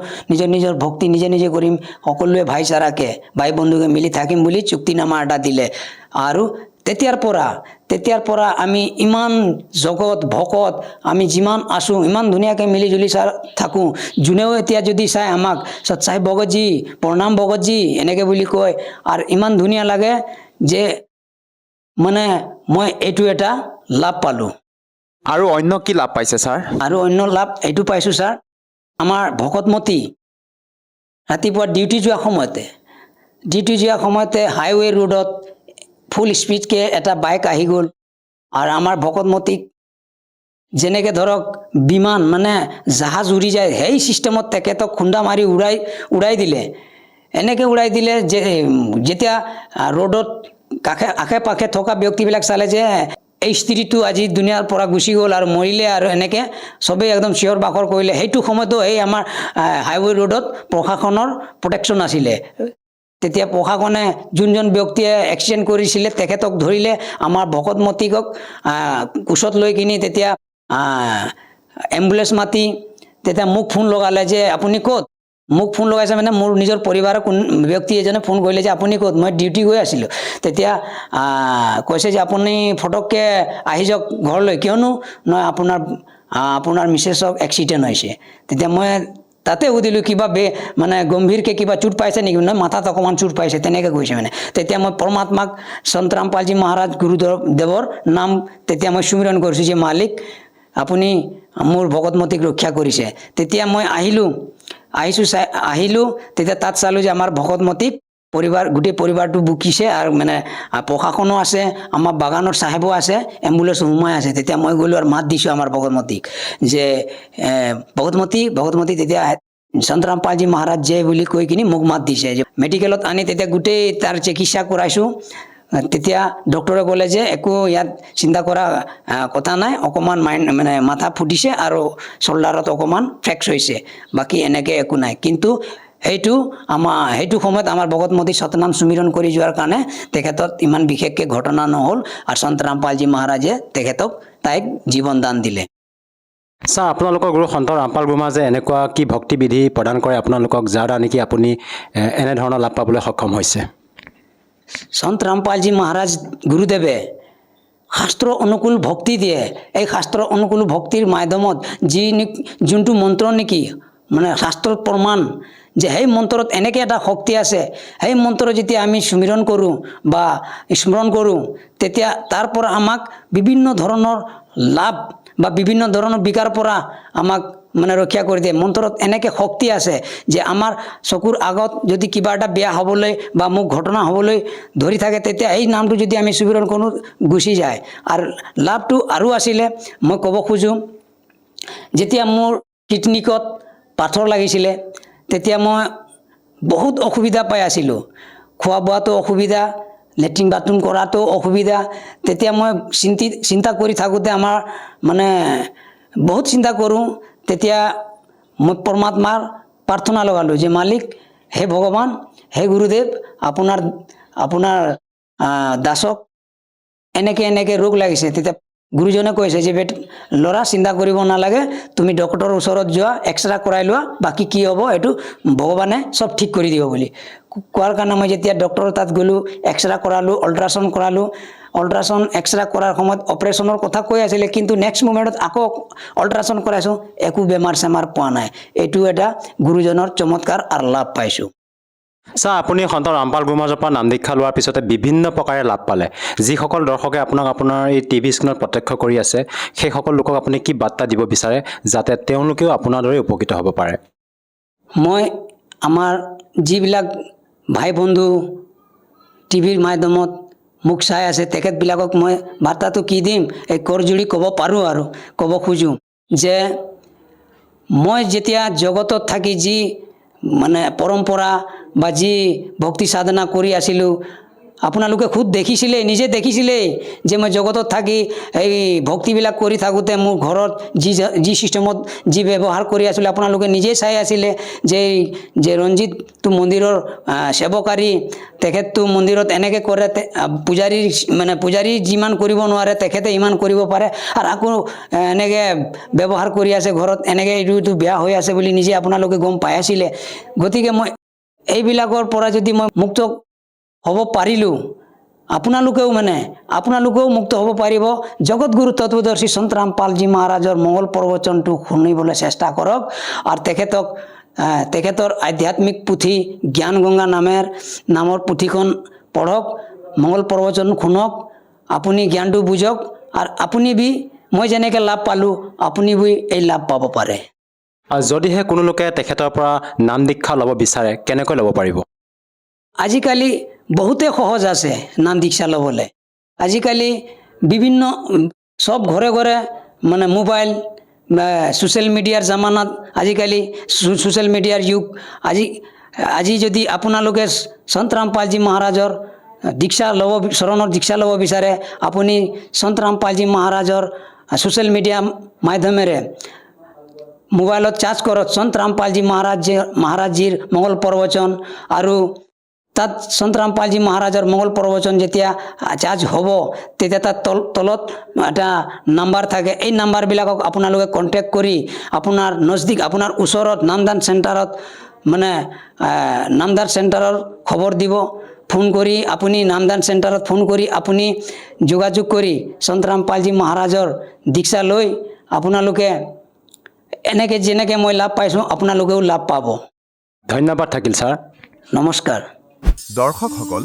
নিজৰ ভক্তি নিজে কৰিম সকলোৱে ভাইচাৰাকে ভাই বন্ধুকে মিলি থাকিম বুলি চুক্তিনামা এটা দিলে আৰু তেতিয়াৰ পৰা আমি ইমান জগত ভকত আমি যিমান আছোঁ ইমান ধুনীয়াকৈ মিলিজুলি থাকোঁ যোনেও এতিয়া যদি চাই আমাক সৎসাই ভগতজী প্ৰণাম ভগতজী এনেকৈ বুলি কয় আৰু ইমান ধুনীয়া লাগে যে মানে মই এইটো এটা লাভ পালোঁ আৰু অন্য কি লাভ পাইছে ছাৰ আৰু অন্য লাভ এইটো পাইছোঁ ছাৰ আমাৰ ভকতমতী ৰাতিপুৱা ডিউটি যোৱা সময়তে হাইৱে ৰোডত ফুল স্পীডকৈ এটা বাইক আহি গ'ল আৰু আমাৰ ভকতমতীক যেনেকৈ ধৰক বিমান মানে জাহাজ উৰি যায় সেই চিষ্টেমত তেখেতক খুন্দা মাৰি উৰাই দিলে এনেকৈ উৰাই দিলে যে যেতিয়া ৰোডত আশে পাশে থকা ব্যক্তিবিলাক চালে যে এই স্ত্ৰীটো আজি দুনিয়াৰ পৰা গুচি গ'ল আৰু মৰিলে আৰু এনেকৈ চবেই একদম চিঞৰ বাখৰ কৰিলে সেইটো সময়তো এই আমাৰ হাইৱে ৰোডত প্ৰশাসনৰ প্ৰটেকশ্যন আছিলে তেতিয়া প্ৰশাসনে যোনজন ব্যক্তিয়ে এক্সিডেণ্ট কৰিছিলে তেখেতক ধৰিলে আমাৰ ভকতমতীকক কোচত লৈ কিনি তেতিয়া এম্বুলেঞ্চ মাতি তেতিয়া মোক ফোন লগালে যে আপুনি ক'ত মোক ফোন লগাইছে মানে মোৰ নিজৰ পৰিবাৰৰ কোন ব্যক্তি এজনে ফোন কৰিলে যে আপুনি ক'ত মই ডিউটি গৈ আছিলোঁ তেতিয়া কৈছে যে আপুনি ফটককৈ আহি যাওক ঘৰলৈ কিয়নো নহয় আপোনাৰ মিছেছক এক্সিডেণ্ট হৈছে তেতিয়া মই তাতে সুধিলোঁ কিবা মানে গম্ভীৰকৈ কিবা চোট পাইছে নেকি নহয় মাথাত অকণমান চোট পাইছে তেনেকৈ কৈছে মানে তেতিয়া মই পৰমাত্মাক সন্ত ৰামপালজী মহাৰাজ গুৰুদেৱৰ নাম তেতিয়া মই সুমিৰণ কৰিছোঁ যে মালিক আপুনি মোৰ ভকতমতীক ৰক্ষা কৰিছে তেতিয়া মই আহিলোঁ তেতিয়া তাত চালোঁ যে আমাৰ ভকতমতীক গোটেই পৰিবাৰটো বুকিছে আৰু মানে প্ৰশাসনো আছে আমাৰ বাগানৰ চাহেবো আছে এম্বুলেঞ্চ সোমাই আছে তেতিয়া মই গ'লোঁ আৰু মাত দিছোঁ আমাৰ ভকতমতীক যে ভকতমতী তেতিয়া সন্ত ৰামপালজী মহাৰাজ জয় বুলি কৈ কিনি মোক মাত দিছে যে মেডিকেলত আনি তেতিয়া গোটেই তাৰ চিকিৎসা কৰাইছোঁ তেতিয়া ডক্টৰে ক'লে যে একো ইয়াত চিন্তা কৰা কথা নাই অকণমান মানে মাথা ফুটিছে আৰু চল্ডাৰত অকণমান ফ্ৰেক্স হৈছে বাকী এনেকৈ একো নাই কিন্তু সেইটো সময়ত আমাৰ ভকতমতী সতনাম সুমিৰণ কৰি যোৱাৰ কাৰণে তেখেতত ইমান বিশেষকৈ ঘটনা নহ'ল আৰু সন্ত ৰামপালজী মহাৰাজে তাইক জীৱন দান দিলে ছাৰ আপোনালোকৰ গুৰু সন্ত ৰামপাল গুৰু মহাৰাজে এনেকুৱা কি ভক্তিবিধি প্ৰদান কৰে আপোনালোকক যাৰ দ্বাৰা নেকি আপুনি এনেধৰণৰ লাভ পাবলৈ সক্ষম হৈছে সন্ত ৰামপালজী মহাৰাজ গুৰুদেৱে শাস্ত্ৰ অনুকূল ভক্তি দিয়ে এই শাস্ত্ৰ অনুকূল ভক্তিৰ মাধ্যমত যোনটো মন্ত্ৰ নেকি মানে শাস্ত্ৰত প্ৰমাণ যে সেই মন্ত্ৰত এনেকৈ এটা শক্তি আছে সেই মন্ত্ৰ যেতিয়া আমি সুমিৰণ কৰোঁ বা স্মৰণ কৰোঁ তেতিয়া তাৰ পৰা আমাক বিভিন্ন ধৰণৰ লাভ বা বিভিন্ন ধৰণৰ বিকাৰ পৰা আমাক মানে ৰক্ষা কৰি দিয়ে মন্ত্ৰত এনেকৈ শক্তি আছে যে আমাৰ চকুৰ আগত যদি কিবা এটা বেয়া হ'বলৈ বা মোক ঘটনা হ'বলৈ ধৰি থাকে তেতিয়া এই নামটো যদি আমি সুমিৰণ কৰোঁ গুচি যায় আৰু লাভটো আৰু আছিলে মই ক'ব খোজোঁ যেতিয়া মোৰ কিডনীকত পাথৰ লাগিছিলে তেতিয়া মই বহুত অসুবিধা পাই আছিলোঁ খোৱা বোৱাটো অসুবিধা লেট্ৰিন বাথৰুম কৰাটো অসুবিধা তেতিয়া মই চিন্তা কৰি থাকোঁতে আমাৰ মানে বহুত চিন্তা কৰোঁ তেতিয়া মই পৰমাত্মাৰ প্ৰাৰ্থনা লগালোঁ যে মালিক হে ভগৱান হে গুৰুদেৱ আপোনাৰ দাসক এনেকৈ ৰোগ লাগিছে তেতিয়া গুৰুজনে কৈছে যে ল'ৰা চিন্তা কৰিব নালাগে তুমি ডক্টৰৰ ওচৰত যোৱা এক্সৰে কৰাই লোৱা বাকী কি হ'ব এইটো ভগৱানে চব ঠিক কৰি দিব বুলি কোৱাৰ কাৰণে মই যেতিয়া ডক্টৰৰ তাত গ'লোঁ এক্সৰে কৰালোঁ আল্ট্ৰাচাউণ্ড কৰালোঁ আল্ট্ৰাচাউণ্ড এক্সৰে কৰাৰ সময়ত অপাৰেশ্যনৰ কথা কৈ আছিলে, কিন্তু নেক্সট মুমেণ্টত আকৌ আল্ট্ৰাচাউণ্ড কৰাইছোঁ, একো বেমাৰ চেমাৰ পোৱা নাই। এইটো এটা গুৰুজনৰ চমৎকাৰ আৰু লাভ পাইছোঁ। ছাৰ, আপুনি সন্ত ৰামপাল গুৰু মহাৰাজৰ পৰা নাম দীক্ষা লোৱাৰ পিছতে বিভিন্ন প্ৰকাৰে লাভ পালে। যিসকল দৰ্শকে আপোনাক আপোনাৰ এই টিভি স্ক্ৰীণত প্ৰত্যক্ষ কৰি আছে, সেইসকল লোকক আপুনি কি বাৰ্তা দিব বিচাৰে যাতে তেওঁলোকেও আপোনাৰ দৰে উপকৃত হ'ব পাৰে? মই আমাৰ যিবিলাক ভাই বন্ধু টিভিৰ মাধ্যমত মোক চাই আছে, তেখেতবিলাকক মই বাৰ্তাটো কি দিম, এই কৰজোৰি ক'ব পাৰোঁ আৰু ক'ব খোজোঁ যে মই যেতিয়া জগতত থাকি যি মানে পৰম্পৰা বা যি ভক্তি সাধনা কৰি আছিলোঁ, আপোনালোকে খুদ দেখিছিলেই, নিজে দেখিছিলেই যে মই জগতত থাকি এই ভক্তিবিলাক কৰি থাকোঁতে মোৰ ঘৰত যি ছিষ্টেমত যি ব্যৱহাৰ কৰি আছিলোঁ, আপোনালোকে নিজেই চাই আছিলে যে ৰঞ্জিতটো মন্দিৰৰ সেৱকাৰী, তেখেতটো মন্দিৰত এনেকৈ কৰে, পূজাৰী যিমান কৰিব নোৱাৰে তেখেতে ইমান কৰিব পাৰে, আৰু আকৌ এনেকৈ ব্যৱহাৰ কৰি আছে ঘৰত, এনেকৈ এইটো বেয়া হৈ আছে বুলি নিজে আপোনালোকে গম পাই আছিলে। গতিকে মই এইবিলাকৰ পৰা যদি মই মুক্ত হ'ব পাৰিলোঁ, আপোনালোকেও মুক্ত হ'ব পাৰিব। জগতগুৰু তত্বদৰ্শী সন্ত ৰামপালজী মহাৰাজৰ মংগল প্ৰবচনটো শুনিবলৈ চেষ্টা কৰক, আৰু তেখেতৰ আধ্যাত্মিক পুথি জ্ঞান গংগা নামৰ পুথিখন পঢ়ক, মংগল প্ৰবচন শুনক, আপুনি জ্ঞানটো বুজক, আৰু আপুনি মই যেনেকৈ লাভ পালোঁ, আপুনি এই লাভ পাব পাৰে। যদিহে কোনো লোকে তেখেতৰ পৰা নাম দীক্ষা ল'ব বিচাৰে, কেনেকৈ ল'ব পাৰিব? আজিকালি বহুতে সহজ আছে নাম দীক্ষা ল'বলৈ। আজিকালি বিভিন্ন সব ঘৰে ঘৰে মানে মোবাইল, ছ'চিয়েল মিডিয়াৰ জামানাত, আজিকালি ছ'চিয়েল মিডিয়াৰ যুগ। আজি যদি আপোনালোকে সন্ত ৰামপালজী মহাৰাজৰ চৰণৰ দীক্ষা ল'ব বিচাৰে, আপুনি সন্ত ৰামপালজী মহাৰাজৰ ছ'চিয়েল মিডিয়া মাধ্যমেৰে মোবাইলত চাৰ্জ কৰক সন্ত ৰামপালজী মহাৰাজজীৰ মংগল প্ৰবচন, আৰু তাত সন্ত ৰামপালজী মহাৰাজৰ মংগল প্ৰবচন যেতিয়া চাৰ্জ হ'ব, তেতিয়া তাত তলত এটা নাম্বাৰ থাকে। এই নাম্বাৰবিলাকক আপোনালোকে কণ্টেক্ট কৰি আপোনাৰ নজদিক, আপোনাৰ ওচৰত নামদান চেণ্টাৰৰ খবৰ দিব। ফোন কৰি আপুনি নামদান চেণ্টাৰত ফোন কৰি আপুনি যোগাযোগ কৰি সন্ত ৰামপালজী মহাৰাজৰ দীক্ষা লৈ আপোনালোকে এনেকৈ যেনেকৈ মই লাভ পাইছোঁ, আপোনালোকেও লাভ পাব। ধন্যবাদ থাকিল ছাৰ। নমস্কাৰ। দৰ্শকসকল,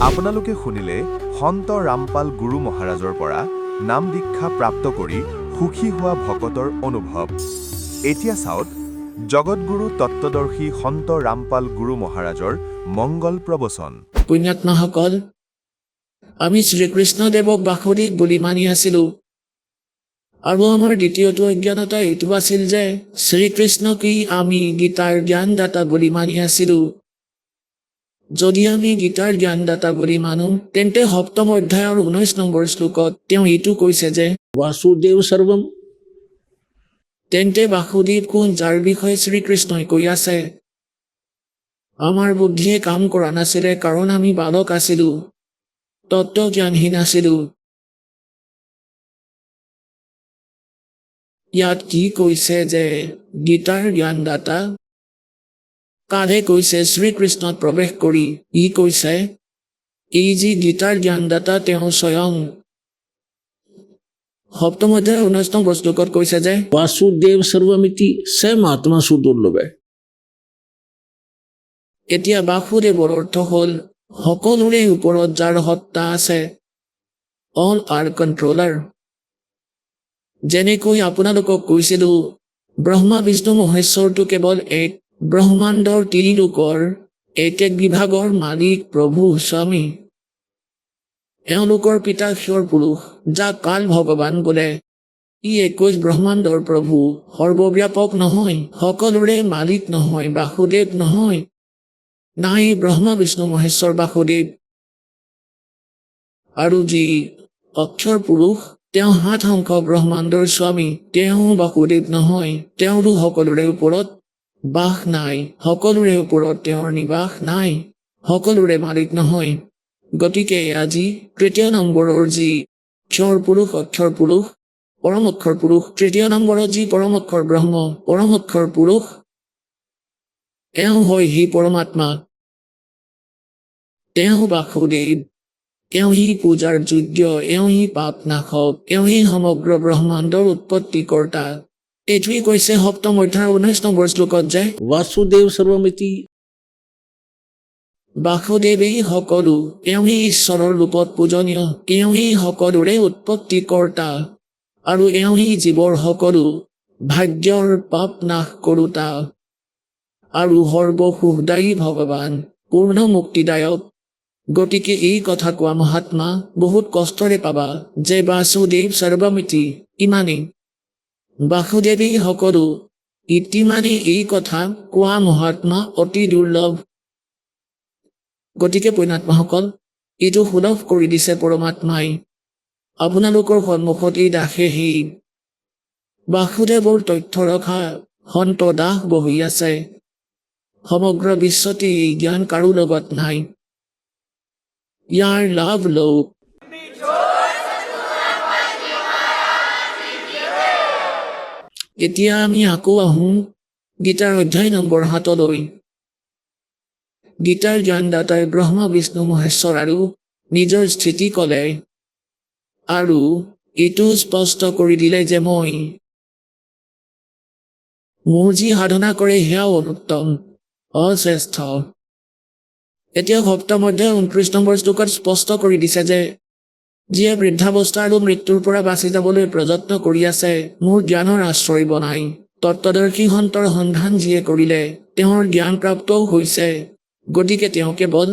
আপোনালোকে শুনিলে সন্ত ৰামপাল গুৰু মহাৰাজৰ পৰা নাম দীক্ষা প্ৰাপ্ত কৰি সুখী হোৱা ভকতৰ অনুভৱ। এতিয়া চাওক জগতগুৰু তত্ত্বদৰ্শী সন্ত ৰামপাল গুৰু মহাৰাজৰ মংগল প্ৰবচন। পুণ্যাত্মাসকল, আমি শ্ৰীকৃষ্ণদেৱক বাসুদেৱ বুলি মানি আছিলোঁ, আৰু আমাৰ দ্বিতীয়টো অজ্ঞানতা এইটো আছিল যে শ্ৰীকৃষ্ণকেই আমি গীতাৰ জ্ঞানদাতা বুলি মানি আছিলোঁ। যদি আমি গীতাৰ জ্ঞানদাতা বুলি মানো, তেন্তে ৭ম অধ্যায়ৰ ১৯ নম্বৰ শ্লোকত তেওঁ এইটো কৈছে যে বাসুদেৱ সৰ্বম। তেন্তে বাসুদেৱ কোন, যাৰ বিষয়ে শ্ৰীকৃষ্ণই কৈ আছে? আমাৰ বুদ্ধিয়ে কাম কৰা নাছিলে, কাৰণ আমি বালক আছিলোঁ, তত্ত্বজ্ঞানহীন আছিলোঁ। ইয়াত কি কৈছে যে গীতাৰ জ্ঞানদাতা? কাৰে কৈছে শ্ৰীকৃষ্ণত প্ৰৱেশ কৰি? ই কৈছে এই যি গীতাৰ জ্ঞানদাতা, তেওঁ স্বয়ং ৭ম অধ্যায়ৰ ১৯ নম্বৰ শ্লোকত কৈছে যে বাসুদেৱ সৰ্বমিতি স্বয়ং আত্মা সুদুৰ্লভে। এতিয়া বাসুদেৱৰ অৰ্থ হ'ল সকলোৰে ওপৰত যাৰ সত্তা আছে, অল আৰ কণ্ট্ৰলাৰ। যেনেকৈ আপোনালোকক কৈছিলোঁ, ব্ৰহ্মা বিষ্ণু মহেশ্বৰটো কেৱল এক ব্ৰহ্মাণ্ডৰ ৩ লোকৰ এক বিভাগৰ মালিক, প্ৰভু, স্বামী। এওঁলোকৰ পিতা ঈশ্বৰ পুৰুষ, যাক কাল ভগৱান বোলে। ই ২১ ব্ৰহ্মাণ্ডৰ প্ৰভু, সৰ্বব্যাপক নহয়, সকলোৰে মালিক নহয়, বাসুদেৱ নহয়। নাই ব্ৰহ্মা বিষ্ণু মহেশ্বৰ বাসুদেৱ। আৰু যি অক্ষৰ পুৰুষ, তেওঁ ৭ সংখ্যক ব্ৰহ্মাণ্ডৰ স্বামী, তেওঁ বাসুদেৱ নহয়। তেওঁৰো সকলোৰে ওপৰত বাস নাই, সকলোৰে ওপৰত তেওঁৰ নিবাস নাই, সকলোৰে মালিক নহয়। গতিকে আজি ৩য় নম্বৰৰ যি অক্ষৰ পুৰুষ, পৰম অক্ষৰ পুৰুষ, ৩য় নম্বৰত যি পৰম অক্ষৰ ব্ৰহ্ম, পৰম অক্ষৰ পুৰুষ, এওঁ হয় সি পৰমাত্মা, তেওঁ বাসুদেৱ। এওঁহি পূজাৰ যোগ্য, এওঁহি পাপ নাশক, এওঁহি সমগ্ৰ ব্ৰহ্মাণ্ডৰ উৎপত্তিকৰ্তা। এইটোৱেই কৈছে সপ্তম অধ্যায়ৰ 19 নম্বৰ শ্লোকত যে वासुदेव सर्वमिति বাসুদেৱেই সকলো, এওঁহি ঈশ্বৰৰ ৰূপত পূজনীয়, এওঁহি সকলোৰে উৎপত্তিকৰ্তা আৰু এওঁহি জীৱৰ সকলো ভাগ্যৰ পাপ নাশ কৰোতা আৰু সৰ্বসুখদায়ী ভগৱান, পূৰ্ণ মুক্তিদায়ক। গতিকে এই কথা কোৱা মহাত্মা বহুত কষ্টৰে পাবা যে বাসুদেৱ সৰ্বমিতি, ইমানেই বাসুদেৱেই সকলো, ইতিমানে এই কথা কোৱা মহাত্মা অতি দুৰ্লভ। গতিকে পুণ্যাত্মাসকল, এইটো সুলভ কৰি দিছে পৰমাত্মাই। আপোনালোকৰ সন্মুখত এই দাসে সেই বাসুদেৱৰ তথ্য ৰখা সন্ত দাস বহি আছে। সমগ্ৰ বিশ্বতে এই জ্ঞান কাৰো লগত নাই। ইয়াৰ লাভ লওক। এতিয়া আমি আকৌ আহোঁ গীতাৰ অধ্যায় নম্বৰ 7লৈ। গীতাৰ জ্ঞানদাতাই ব্ৰহ্মা বিষ্ণু মহেশ্বৰ আৰু নিজৰ স্থিতি ক'লে আৰু এইটো স্পষ্ট কৰি দিলে যে মই মোৰ যি সাধনা কৰে সেয়াও অনুত্তম, অশ্ৰেষ্ঠ। এতিয়া সপ্তম অধ্যায় 29 নম্বৰ শ্লোকত স্পষ্ট কৰি দিছে যে যিয়ে বৃদ্ধাৱস্থা আৰু মৃত্যুৰ পৰা বাচি যাবলৈ প্ৰযত্ন কৰি আছে মোৰ জ্ঞানৰ আশ্ৰয় বনাই, তত্ত্বদৰ্শী সন্তৰ সন্ধান যিয়ে কৰিলে তেওঁৰ জ্ঞান প্ৰাপ্তও হৈছে। গতিকে তেওঁ কেৱল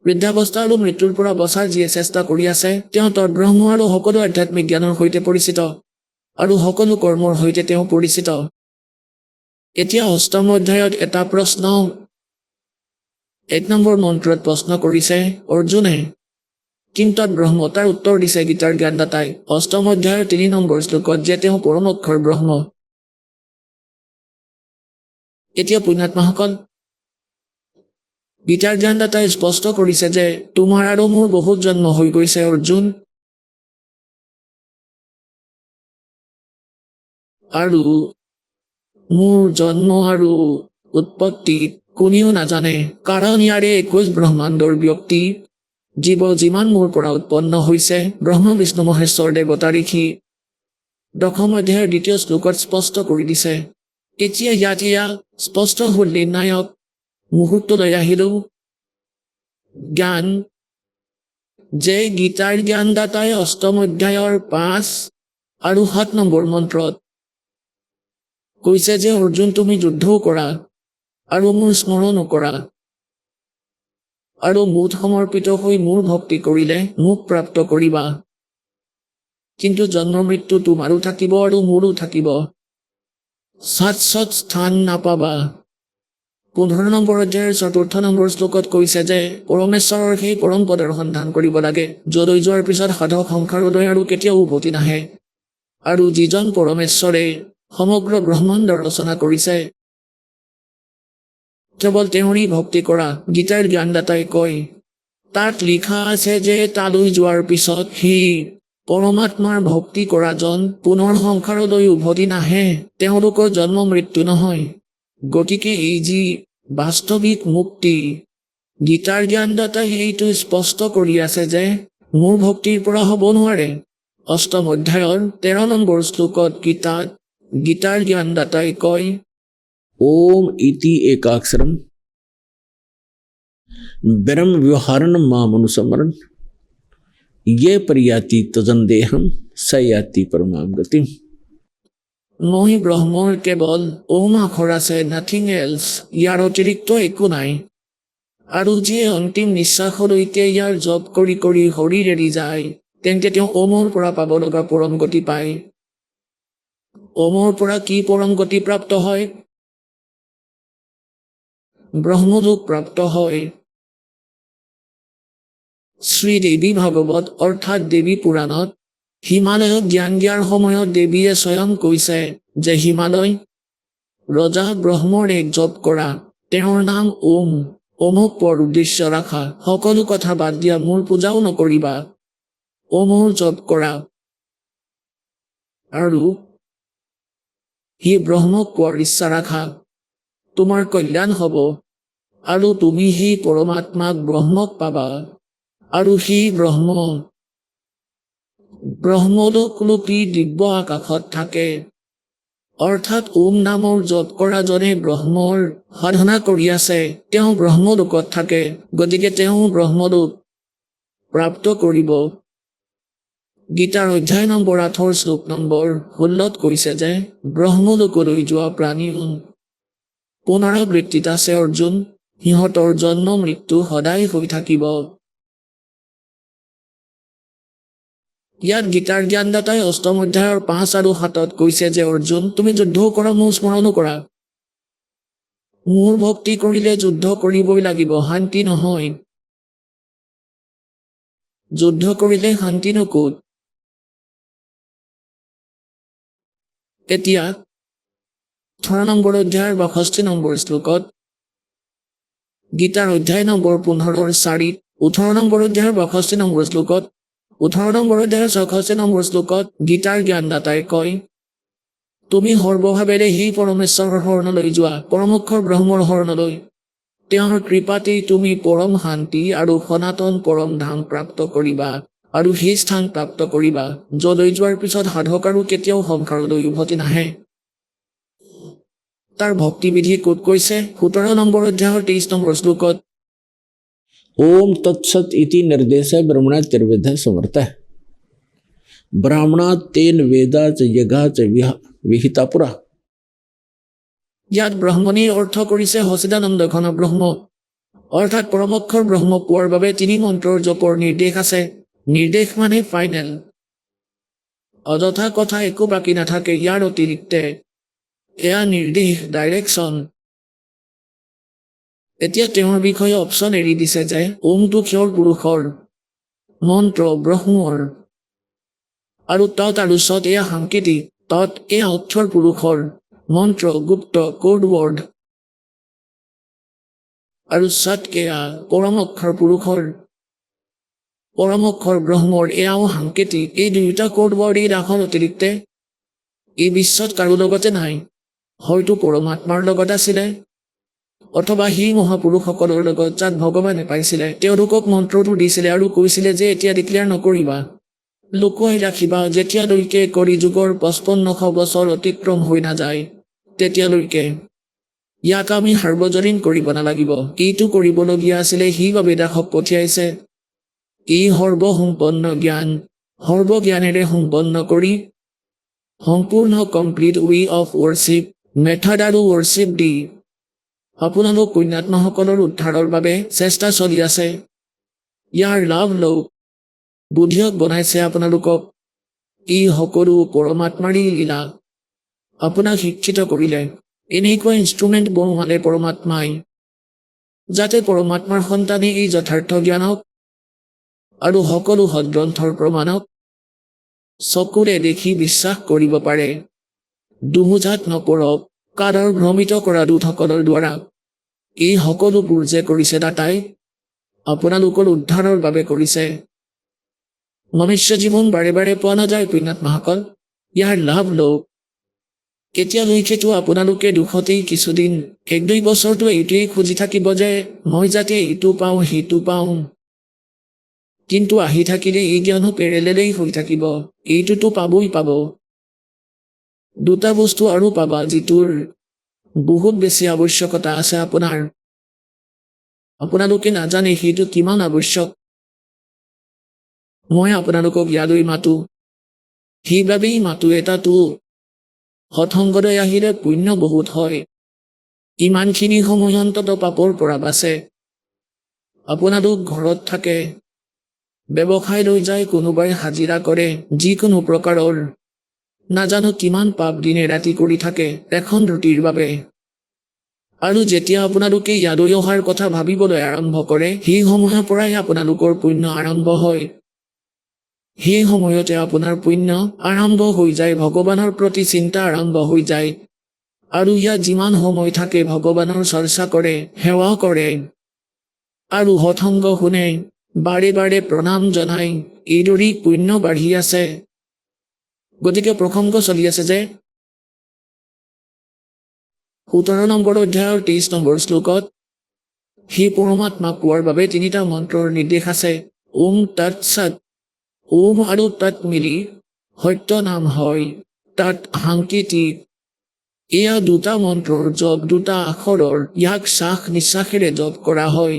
বৃদ্ধাৱস্থা আৰু মৃত্যুৰ পৰা বচাৰ যিয়ে চেষ্টা কৰি আছে তেওঁ তৎব্ৰহ্ম আৰু সকলো আধ্যাত্মিক জ্ঞানৰ সৈতে পৰিচিত আৰু সকলো কৰ্মৰ সৈতে তেওঁ পৰিচিত। এতিয়া অষ্টম অধ্যায়ত এটা প্ৰশ্ন 1 নম্বৰ মন্ত্ৰত প্ৰশ্ন কৰিছে অৰ্জুনে। কিম তৎব্ৰহ্ম, তাৰ উত্তৰ দিছে গীতাৰ জ্ঞানদাতাই অষ্টম অধ্যায়ৰ 3 নম্বৰ শ্লোকত যে তেওঁ পৰম অক্ষৰ ব্ৰহ্ম। এতিয়া পুণ্যাত্মাসকল, গীতাৰ জ্ঞানদাতাই স্পষ্ট কৰিছে যে তোমাৰ আৰু মোৰ বহুত জন্ম হৈ গৈছে অৰ্জুন, আৰু মোৰ জন্ম আৰু উৎপত্তি কোনেও নাজানে, কাৰণ ইয়াৰে 21 ব্ৰহ্মাণ্ডৰ ব্যক্তি জীৱ যিমান মোৰ পৰা উৎপন্ন হৈছে, ব্ৰহ্ম বিষ্ণু মহেশ্বৰ দেৱতা ঋষি 10ম অধ্যায়ৰ 2য় শ্লোকত স্পষ্ট কৰি দিছে। এতিয়া ইয়াত স্পষ্ট হ'ল নিৰ্ণায়ক মুহূৰ্তলৈ আহিলোঁ জ্ঞান যে গীতাৰ জ্ঞানদাতাই অষ্টম অধ্যায়ৰ 5 আৰু 7 নম্বৰ মন্ত্ৰত কৈছে যে অৰ্জুন তুমি যুদ্ধও কৰা আৰু মোৰ স্মৰণো কৰা আৰু মুঠ সমৰ্পিত হৈ মোৰ ভক্তি কৰিলে মোক প্ৰাপ্ত কৰিবা। কিন্তু জন্ম মৃত্যু তোমাৰো থাকিব আৰু মোৰো থাকিব, শাশ্বত স্থান নাপাবা। 15 নম্বৰ অধ্যায়ৰ 4 নম্বৰ শ্লোকত কৈছে যে পৰমেশ্বৰৰ সেই পৰম পদৰ সন্ধান কৰিব লাগে যলৈ যোৱাৰ পিছত সাধক সংসাৰলৈ আৰু কেতিয়াও উভতি নাহে, আৰু যিজন পৰমেশ্বৰে সমগ্ৰ ব্ৰহ্মাণ্ড ৰচনা কৰিছে কেৱল তেওঁৰেই ভক্তি কৰা। গীতাৰ জ্ঞানদাতাই কয় তাত লিখা আছে যে তালৈ যোৱাৰ পিছত সেই পৰমাত্মাৰ ভক্তি কৰাজন পুনৰ সংসাৰলৈ উভতি নাহে, তেওঁলোকৰ জন্ম মৃত্যু নহয়। গতিকে এই যি বাস্তৱিক মুক্তি, গীতাৰ জ্ঞানদাতাই এইটো স্পষ্ট কৰি আছে যে মোৰ ভক্তিৰ পৰা হ'ব নোৱাৰে। অষ্টম অধ্যায়ৰ 13 নম্বৰ শ্লোকত গীতাৰ জ্ঞানদাতাই কয় ओम इति एकाक्षरम ब्रह्म व्यवहारण मामनुसमरण ये परियाति तजन्देहम सयाति परमाम गति। মই ব্ৰহ্মৰ কেৱল ওম আখৰ আছে, নাথিং এলছ, ইয়াৰ অতিৰিক্ত একো নাই। আৰু যিয়ে অন্তিম নিশ্বাসলৈকে ইয়াৰ জপ কৰি কৰি শৰীৰ এৰি যায় তেন্তে তেওঁ ওমৰ পৰা পাব লগা পৰম গতি পায়। ওমৰ পৰা কি পৰম গতি প্ৰাপ্ত হয়? ব্ৰহ্মযোগ প্ৰাপ্ত হয়। শ্ৰীদেৱী ভাগৱত অৰ্থাৎ দেৱী পুৰাণত হিমালয়ত জ্ঞান দিয়াৰ সময়ত দেৱীয়ে স্বয়ং কৈছে যে হিমালয় ৰজা ব্ৰহ্মৰ এক জপ কৰা, তেওঁৰ নাম ওম, ওমক পৰ উদ্দেশ্য ৰাখা, সকলো কথা বাদ দিয়া, মোৰ পূজাও নকৰিবা, ওমৰ জপ কৰা আৰু সি ব্ৰহ্মক পোৱাৰ ইচ্ছা ৰাখা, তোমাৰ কল্যাণ হ'ব আৰু তুমি সেই পৰমাত্মাক ব্ৰহ্মক পাবা। আৰু সি ব্ৰহ্মলোকৰূপী দিব্য আকাশত থাকে। অৰ্থাৎ ওম নামৰ জপ কৰা জনে ব্ৰহ্মৰ সাধনা কৰি আছে, তেওঁ ব্ৰহ্মলোকত থাকে, গতিকে তেওঁ ব্ৰহ্মলোক প্ৰাপ্ত কৰিব। গীতাৰ অধ্যায় নম্বৰ 8 শ্লোক নম্বৰ 16 কৈছে যে ব্ৰহ্মলোকলৈ যোৱা প্ৰাণী পুনৰাবৃত্তিত আছে অৰ্জুন, সিহঁতৰ জন্ম মৃত্যু সদায় হৈ থাকিব। ইয়াত গীতাৰ জ্ঞানদাতাই 8ম অধ্যায়ৰ 5 আৰু 7 কৈছে যে অৰ্জুন, তুমি যুদ্ধ কৰা, মোৰ স্মৰণো কৰা। মোৰ ভক্তি কৰিলে যুদ্ধ কৰিবই লাগিব, শান্তি নহয়। যুদ্ধ কৰিলে শান্তিনো ক'ত? এতিয়া 18 নম্বৰ অধ্যায়ৰ 62 নম্বৰ শ্লোকত, গীতাৰ অধ্যায় নম্বৰ 15ৰ 4, 18 নম্বৰ অধ্যায়ৰ 62 নম্বৰ শ্লোকত, 18 নম্বৰ অধ্যায়ৰ 66 নম্বৰ শ্লোকত গীতাৰ জ্ঞানদাতাই কয়, তুমি সৰ্বভাৱেৰে সেই পৰমেশ্বৰৰ শৰণলৈ যোৱা, পৰমোক্ষৰ ব্ৰহ্মৰ শৰণলৈ। তেওঁৰ কৃপাতেই তুমি পৰম শান্তি আৰু সনাতন পৰম ধাম প্ৰাপ্ত কৰিবা, আৰু সেই স্থান প্ৰাপ্ত কৰিবা যলৈ যোৱাৰ পিছত সাধক আৰু কেতিয়াও সংসাৰলৈ উভতি নাহে। তাৰ ভক্তিবিধি ক'ত কৈছে? 17 নম্বৰ অধ্যায়ৰ 23 নম্বৰ শ্লোকত, ओम तत्सत इति निर्देश ब्रह्मणा त्रिविध समर्थ ब्राह्मणा तेन वेदा च यज्ञा च विहिता पुरा। ইয়াত ব্ৰহ্মণীৰ অৰ্থ কৰিছে সচিদানন্দ ঘন ব্ৰহ্ম, অৰ্থাৎ পৰমোক্ষৰ ব্ৰহ্ম পোৱাৰ বাবে 3 মন্ত্ৰৰ জপৰ নিৰ্দেশ আছে। নিৰ্দেশ মানে ফাইনেল, অযথা কথা একো বাকী নাথাকে ইয়াৰ অতিৰিক্তে। এয়া নিৰ্দেশ, ডাইৰেকশ্যন। এতিয়া তেওঁৰ বিষয়ে অপশ্যন এৰি দিছে যে ওমটো ক্ষৰ পুৰুষৰ মন্ত্ৰ, ব্ৰহ্মৰ, আৰু তৎ আৰু সৎ এয়া সাংকেতিক। তৎ এয়া অক্ষৰ পুৰুষৰ মন্ত্ৰ, গুপ্ত, কোড ৱৰ্ড, আৰু সৎ এয়া পৰম অক্ষৰ পুৰুষৰ, পৰম অক্ষৰ ব্ৰহ্মৰ, এয়াও সাংকেতিক। এই দুয়োটা কোড ৱৰ্ড এই ৰাসৰ অতিৰিক্তে এই বিশ্বত কাৰো লগতে নাই। হয়তো পৰমাত্মাৰ লগত আছিলে, অথবা সেই মহাপুৰুষসকলৰ লগত যাক ভগৱানে পাইছিলে, তেওঁলোকক মন্ত্ৰটো দিছিলে আৰু কৈছিলে যে এতিয়া ডিক্লেয়াৰ নকৰিবা, লুকুৱাই ৰাখিবা, যেতিয়ালৈকে কৰি যুগৰ 5500 বছৰ অতিক্ৰম হৈ নাযায় তেতিয়ালৈকে। ইয়াক আমি সাৰ্বজনীন কৰিব নালাগিব। এইটো কৰিবলগীয়া আছিলে, সেইবাবে দাসক পঠিয়াইছে। এই সৰ্বসম্পন্ন জ্ঞান, সৰ্বজ্ঞানেৰে সম্পন্ন কৰি সম্পূৰ্ণ complete way of worship, method আৰু ৱৰ্শ্বিপ দি আপোনালোক পুণ্যাত্মাসকলৰ উদ্ধাৰৰ বাবে চেষ্টা চলি আছে। ইয়াৰ লাভ লওক, বুদ্ধিয়ক বনাইছে আপোনালোকক। এই সকলো পৰমাত্মাৰেই লীলা। আপোনাক শিক্ষিত কৰিলে, এনেকুৱা ইনষ্ট্ৰুমেণ্ট বনোৱালে পৰমাত্মাই, যাতে পৰমাত্মাৰ সন্তানে এই যথাৰ্থ জ্ঞানক আৰু সকলো সদগ্ৰন্থৰ প্ৰমাণক চকুৰে দেখি বিশ্বাস কৰিব পাৰে। দুমোজাত নপৰক, কাৰৰ ভ্ৰমিত কৰা দূতসকলৰ দ্বাৰা। এই সকলোবোৰ যে কৰিছে দাতাই, আপোনালোকৰ উদ্ধাৰৰ বাবে কৰিছে। মনুষ্য জীৱন বাৰে বাৰে পোৱা নাযায় পুণ্যাত্মাসকল, ইয়াৰ লাভ লওক। কেতিয়ালৈকেতো আপোনালোকে দুখতেই কিছুদিন 1-2 বছৰটো এইটোৱেই খুজি থাকিব যে মই যাতে এইটো পাওঁ সেইটো পাওঁ, কিন্তু আহি থাকিলে এই জ্ঞানো পেৰেলেলেই হৈ থাকিব। এইটোতো পাবই পাব। 2টা বস্তু আৰু পাবা যিটোৰ বহুত বেছি আৱশ্যকতা আছে আপোনাৰ। আপোনালোকে নাজানে সেইটো কিমান আৱশ্যক। মই আপোনালোকক ইয়ালৈ মাতো, সেইবাবেই মাতো। এটাতো সৎসংগলৈ আহিলে পুণ্য বহুত হয়, ইমানখিনি সময় অন্তত পাপৰ পৰা বাচে। আপোনালোক ঘৰত থাকে, ব্যৱসায় লৈ যায়, কোনোবাই হাজিৰা কৰে, যিকোনো প্ৰকাৰৰ, নাজানো কিমান পাপ দিনে ৰাতি কৰি থাকে এখন ৰুটিৰ বাবে। আৰু যেতিয়া আপোনালোকে ইয়ালৈ অহাৰ কথা ভাবিবলৈ আৰম্ভ কৰে, সেই সময়ৰ পৰাই আপোনালোকৰ পুণ্য আৰম্ভ হয়। সেই সময়তে আপোনাৰ পুণ্য আৰম্ভ হৈ যায়, ভগৱানৰ প্ৰতি চিন্তা আৰম্ভ হৈ যায়। আৰু ইয়াত যিমান সময় থাকে ভগৱানৰ চৰ্চা কৰে, সেৱা কৰে, আৰু সৎসংগ শুনে, বাৰে বাৰে প্ৰণাম জনাই, এইদৰেই পুণ্য বাঢ়ি আছে। গতিকে প্ৰসংগ চলি আছে যে 17 নম্বৰ অধ্যায়ৰ 23 নম্বৰ শ্লোকত সেই পৰমাত্মাক পোৱাৰ বাবে 3টা মন্ত্ৰৰ নিৰ্দেশ আছে। ওম তৎসৎ ওম আৰু তৎ মিলি সত্য নাম হয় তাত সাংকেতিক এয়া দুটা মন্ত্ৰৰ জপ দুটা আখৰৰ ইয়াক শ্বাস নিশ্বাসেৰে জপ কৰা হয়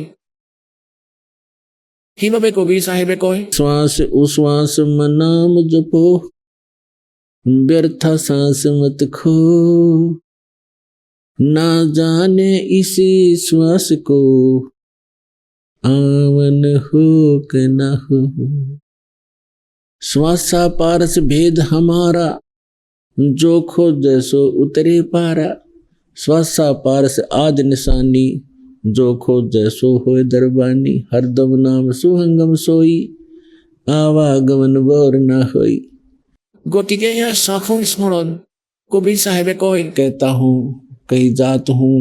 সেইবাবে কবিৰ চাহেবে কয় श्वास उश्वास में नाम जपो व्यर्थ सांस मत खो ना जाने इसी श्वास को आवन हो के न हो श्वासा पारस भेद हमारा जो खो जैसो उतरे पारा श्वासा पारस आद निशानी जो खो जैसो होए दरबानी हरदम नाम सुहंगम सोई आवागमन बोर न होई গতিকে এয়া শ্বাসৰ স্মৰণ কবিৰ চাহেবে কয় कहता हूँ कहीं जात हूँ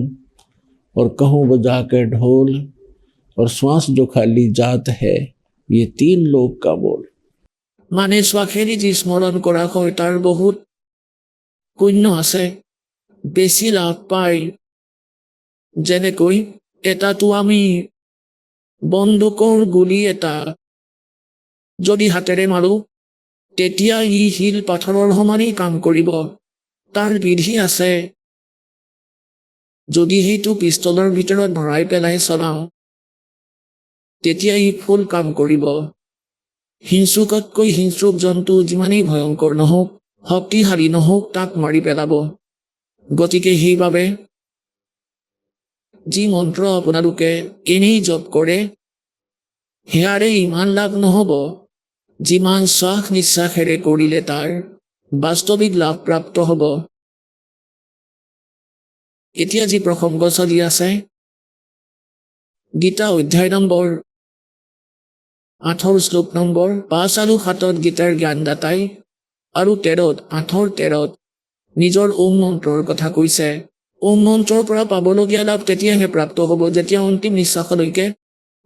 और कहूँ बजा के ढोल और श्वास जो खाली जात है ये 3 लोक का बोल মানে শ্বাসেৰে যি স্মৰণ কৰা হয় তাৰ বহুত পুণ্য আছে বেছি লাভ পায় যেনেকৈ এটাতো আমি বন্দুকৰ গুলি এটা যদি হাতেৰে মাৰো তেতিয়া ই শিল পাথৰৰ সমানেই কাম কৰিব তাৰ বিধি আছে যদি সেইটো পিষ্টলৰ ভিতৰত ভৰাই পেলাই চলাওঁ তেতিয়া ই ফুল কাম কৰিব হিংসুকতকৈ হিংসুক জন্তু যিমানেই ভয়ংকৰ নহওক শক্তিশালী নহওক তাক মাৰি পেলাব গতিকে সেইবাবে যি মন্ত্ৰ আপোনালোকে এনেই জপ কৰে সেয়াৰে ইমান লাভ নহ'ব যিমান শ্বাস নিশ্বাসেৰে কৰিলে তাৰ বাস্তৱিক লাভ প্ৰাপ্ত হ'ব এতিয়া যি প্ৰসংগ চলি আছে গীতা অধ্যায় নম্বৰ 8 শ্লোক নম্বৰ 5 আৰু 7 গীতাৰ জ্ঞানদাতাই আৰু 8 নিজৰ ওম মন্ত্ৰৰ কথা কৈছে ওম মন্ত্ৰৰ পৰা পাবলগীয়া লাভ তেতিয়াহে প্ৰাপ্ত হ'ব যেতিয়া অন্তিম নিশ্বাসলৈকে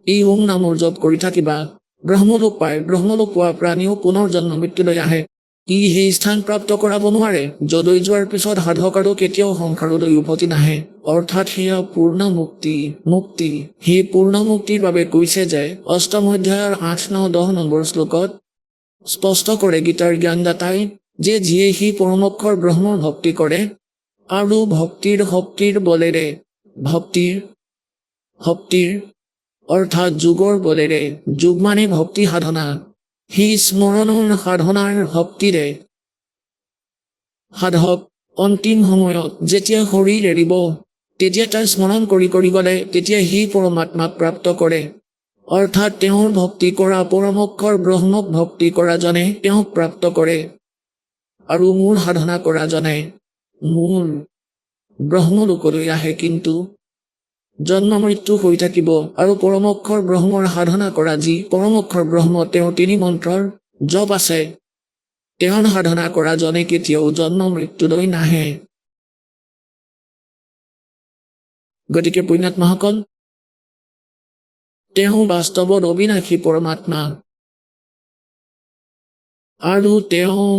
এই ওম নামৰ জপ কৰি থাকিবা ব্ৰহ্মলোক পায় ব্ৰহ্মলোক পোৱা প্ৰাণীও পুনৰ জন্ম মৃত্যুলৈ আহে ই সেই স্থান প্ৰাপ্ত কৰাব নোৱাৰে যলৈ যোৱাৰ পিছত সাধক আৰু কেতিয়াও সংসাৰলৈ উভতি নাহে অৰ্থাৎ সেয়া পূৰ্ণ মুক্তি সেই পূৰ্ণ মুক্তিৰ বাবে কৈছে যে অষ্টম অধ্যায়ৰ 8, 9, 10 নম্বৰ শ্লোকত স্পষ্ট কৰে গীতাৰ জ্ঞানদাতাই যে যিয়ে সেই পৰমক্ষৰ ব্ৰহ্মৰ ভক্তি কৰে আৰু ভক্তিৰ শক্তিৰ বলেৰে ভক্তিৰ অৰ্থাৎ যোগৰ বলেৰে যোগ মানে ভক্তি সাধনা সেই স্মৰণৰ সাধনাৰ শক্তিৰে সাধক অন্তিম সময়ত যেতিয়া শৰীৰ এৰিব তেতিয়া তাৰ স্মৰণ কৰি গ'লে তেতিয়া সেই পৰমাত্মাক প্ৰাপ্ত কৰে অৰ্থাৎ তেওঁৰ ভক্তি কৰা পৰমক্ষৰ ব্ৰহ্মক ভক্তি কৰাজনে তেওঁক প্ৰাপ্ত কৰে আৰু মূল সাধনা কৰাজনে মূল ব্ৰহ্মলোকলৈ আহে কিন্তু জন্ম মৃত্যু হৈ থাকিব আৰু পৰমক্ষৰ ব্ৰহ্মৰ সাধনা কৰা যি পৰমক্ষৰ ব্ৰহ্ম তেওঁ 3 মন্ত্ৰৰ জপ আছে তেওঁৰ সাধনা কৰাজনে কেতিয়াও জন্ম মৃত্যুলৈ নাহে গতিকে পুণ্যাত্মাসকল তেওঁ বাস্তৱত অবিনাশী পৰমাত্মা আৰু তেওঁ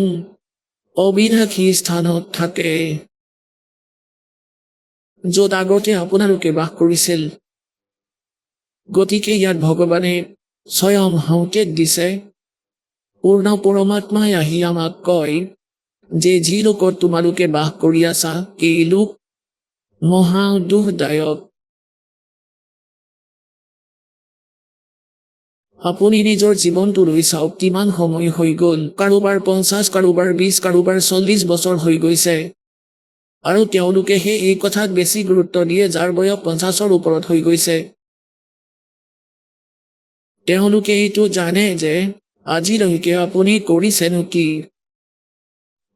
অবিনাশী স্থানত থাকে য'ত আগতে আপোনালোকে বাস কৰিছিল গতিকে ইয়াত ভগৱানে স্বয়ং সংকেত দিছে পূৰ্ণ পৰমাত্মাই আহি আমাক কয় যে যি লোকত তোমালোকে বাস কৰি আছা এই লোক মহা দুখদায়ক আপুনি নিজৰ জীৱনটো লৈ চাওক কিমান সময় হৈ গ'ল কাৰোবাৰ 50 কাৰোবাৰ 20 কাৰোবাৰ 40 বছৰ হৈ গৈছে আৰু তেওঁলোকে এই কথাত বেছি গুৰুত্ব দিয়ে যাৰ বয়স 50ৰ ওপৰত হৈ গৈছে তেওঁলোকে এইটো জানে যে আজিলৈকে আপুনি কৰিছেনো কি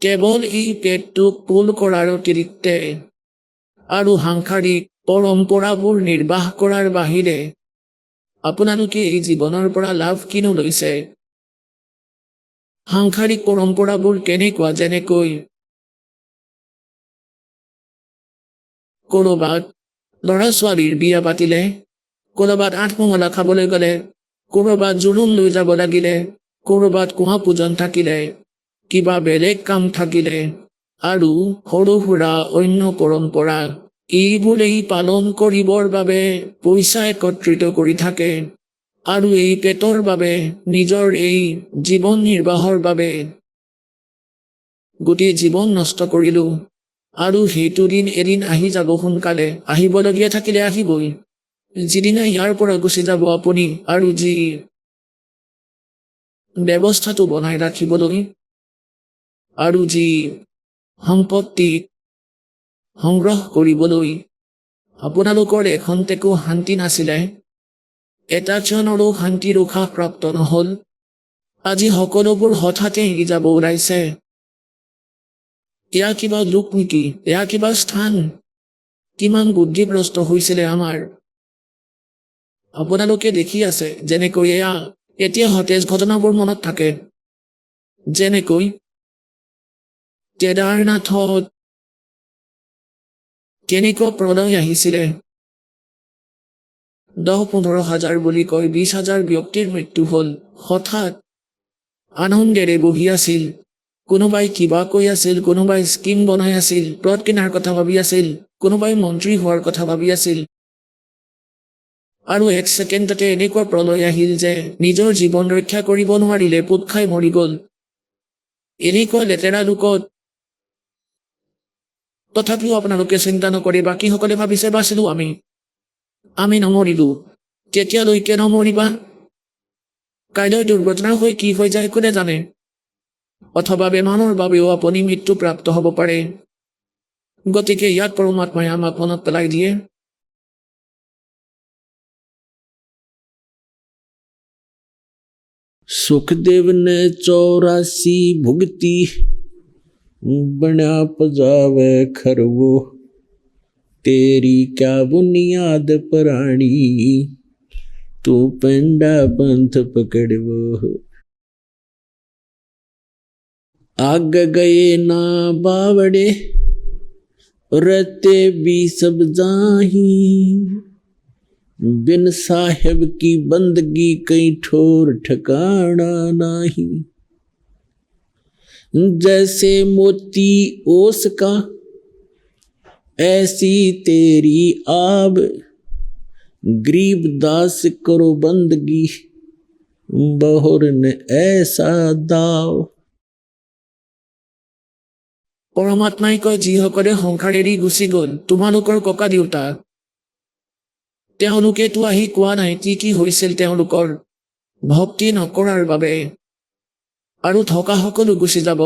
কেৱল এই পেটটোক পোল কৰাৰ অতিৰিক্তে আৰু সাংসাৰিক পৰম্পৰাবোৰ নিৰ্বাহ কৰাৰ বাহিৰে আপোনালোকে এই জীৱনৰ পৰা লাভ কিনো লৈছে সাংসাৰিক পৰম্পৰাবোৰ কেনেকুৱা যেনেকৈ ক'ৰবাত ল'ৰা ছোৱালীৰ বিয়া পাতিলে ক'ৰবাত আঠমঙলা খাবলৈ গ'লে ক'ৰবাত জোৰোণ লৈ যাব লাগিলে ক'ৰবাত কুঁৱা পূজন থাকিলে কিবা বেলেগ কাম থাকিলে আৰু সৰু সুৰা অন্য আৰু এই পেটৰ বাবে নিজৰ এই জীৱন নিৰ্বাহৰ বাবে গোটেই জীৱন নষ্ট কৰিলো আৰু সেইটো দিন এদিন আহি যাব সোনকালে আহিবলগীয়া থাকিলে আহিবই যিদিনা ইয়াৰ পৰা গুচি যাব আপুনি আৰু যি ব্যৱস্থাটো বনাই ৰাখিবলৈ আৰু যি সম্পত্তি সংগ্ৰহ কৰিবলৈ আপোনালোকৰ এখন্তেকো শান্তি নাছিলে এটা ক্ষণৰো শান্তিৰ উশাহ প্ৰাপ্ত নহল আজি সকলোবোৰ হঠাতে এৰি যাব ওলাইছে এয়া কিবা লোক নেকি এয়া কিবা স্থান কিমান বুদ্ধিভ্ৰষ্ট হৈছিলে আমাৰ আপোনালোকে দেখি আছে যেনেকৈ এয়া এতিয়া সতেজ ঘটনাবোৰ মনত থাকে যেনেকৈ কেদাৰনাথত কেনেকুৱা প্ৰলয় আহিছিলে 10-15 হাজাৰ বুলি কয় 20 হাজাৰ ব্যক্তিৰ মৃত্যু হ'ল হঠাৎ আনন্দেৰে বহি আছিল কোনোবাই কিবা কৈ আছিল কোনোবাই স্কিম বনাই আছিল প্লট কিনাৰ কথা ভাবি আছিল কোনোবাই মন্ত্ৰী হোৱাৰ কথা ভাবি আছিল আৰু এক ছেকেণ্ডতে এনেকুৱা প্ৰলয় আহিল যে নিজৰ জীৱন ৰক্ষা কৰিব নোৱাৰিলে পোত খাই মৰি গ'ল এনেকুৱা লেতেৰা লোকত তথাপিও আপোনালোকে চিন্তা নকৰি বাকীসকলে ভাবিছে বাচিলো আমি নমৰিলো কেতিয়ালৈকে নমৰিবা কাইলৈ দুৰ্ঘটনা হৈ কি হৈ যায় কোনে জানে অথবা বেমাৰৰ বাবেও আপুনি মৃত্যুপ্ৰাপ্ত হ'ব পাৰে গতিকে ইয়াত পৰমাত্মাই আমাক মনত পেলাই দিয়ে सुखदेव ने 84 भुगती बना पजावे खरवो तेरी क्या बुनियाद प्राणी तू पेंडा पंथ पकड़वो आग गए ना बावड़े रहते भी सब जाही बिन साहेब की बंदगी कहीं ठोर ठिकाना नहीं जैसे मोती ओस का ऐसी तेरी आब गरीब दास करो बंदगी बहुर ने ऐसा दाव পৰমাত্মাই কয় যিসকলে সংসাৰ এৰি গুচি গ'ল তোমালোকৰ ককা দেউতা তেওঁলোকেতো আহি কোৱা নাই কি হৈছিল তেওঁলোকৰ ভক্তি নকৰাৰ বাবে আৰু থকা সকলো গুচি যাব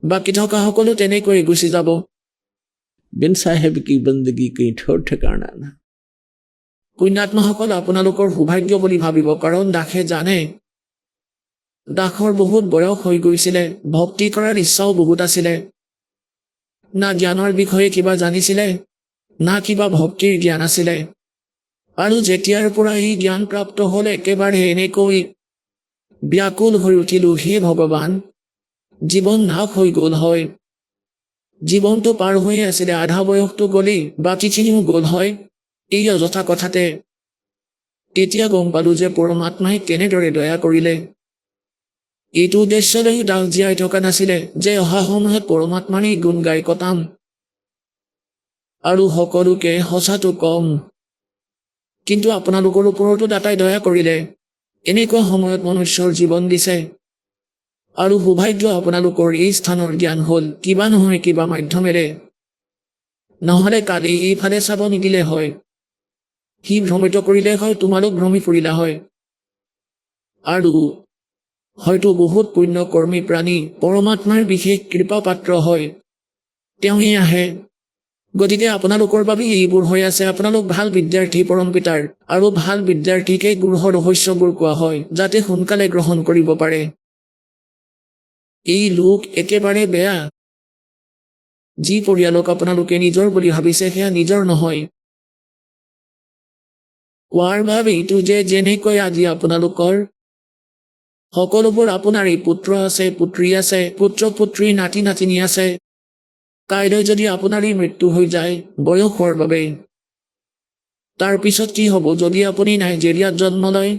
বাকী থকা সকলো তেনেকৈ গুচি যাব बिन साहेब की बंदगी कहीं ठोर ठिकाना ना পুণ্যাত্মাসকল আপোনালোকৰ সৌভাগ্য বুলি ভাবিব কাৰণ দাসে জানে দাসৰ বহুত বয়স হৈ গৈছিলে ভক্তি কৰাৰ ইচ্ছাও বহুত আছিলে না জ্ঞানৰ বিষয়ে কিবা জানিছিলে না কিবা ভক্তিৰ জ্ঞান আছিলে আৰু যেতিয়াৰ পৰা এই জ্ঞান প্ৰাপ্ত হ'ল একেবাৰে এনেকৈ ব্যাকুল হৈ উঠিলো হে ভগৱান জীৱন নাশ হৈ গ'ল হয় জীৱনটো পাৰ হৈ আছিলে আধা বয়সটো গ'লেই বাকীখিনিও গ'ল হয় এই অযথা কথাতে তেতিয়া গম পালো যে পৰমাত্মাই কেনেদৰে দয়া কৰিলে এইটো উদ্দেশ্যলৈ দাস জীয়াই থকা নাছিলে যে অহা সময়ত পৰমাত্মাৰ গুণ গাই কটাম আৰু সকলোকে সঁচাটো কম কিন্তু আপোনালোকৰ ওপৰতো দাতাই দয়া কৰিলে এনেকুৱা সময়ত মনুষ্যৰ জীৱন দিছে আৰু সৌভাগ্য আপোনালোকৰ এই স্থানৰ জ্ঞান হ'ল কিবা নহয় কিবা মাধ্যমেৰে নহ'লে কালি এইফালে চাব নিদিলে হয় সি ভ্ৰমিত কৰিলে হয় তোমালোক ভ্ৰমি ফুৰিলা হয় আৰু হয়তো বহুত পুণ্যকৰ্মী প্ৰাণী পৰমাত্মাৰ বিশেষ কৃপা পাত্ৰ হয় তেওঁহে আহে গতিকে আপোনালোকৰ বাবে এইবোৰ হৈ আছে আপোনালোক ভাল বিদ্যাৰ্থী পৰম পিতাৰ আৰু ভাল বিদ্যাৰ্থীকে গুৰুৰ ৰহস্যবোৰ কোৱা হয় যাতে সোনকালে গ্ৰহণ কৰিব পাৰে এই লোক একেবাৰে বেয়া যি পৰিয়ালক আপোনালোকে নিজৰ বুলি ভাবিছে সেয়া নিজৰ নহয় কোৱাৰ ভাৱ এইটো যে যেনেকৈ আজি আপোনালোকৰ সকলোবোৰ আপোনাৰ এই পুত্ৰ আছে পুত্ৰী আছে পুত্ৰ পুত্ৰী নাতি নাতিনী আছে কাইলৈ যদি আপোনাৰ এই মৃত্যু হৈ যায় বয়স হোৱাৰ বাবে তাৰ পিছত কি হ'ব যদি আপুনি নাইজেৰিয়াত জন্ম লয়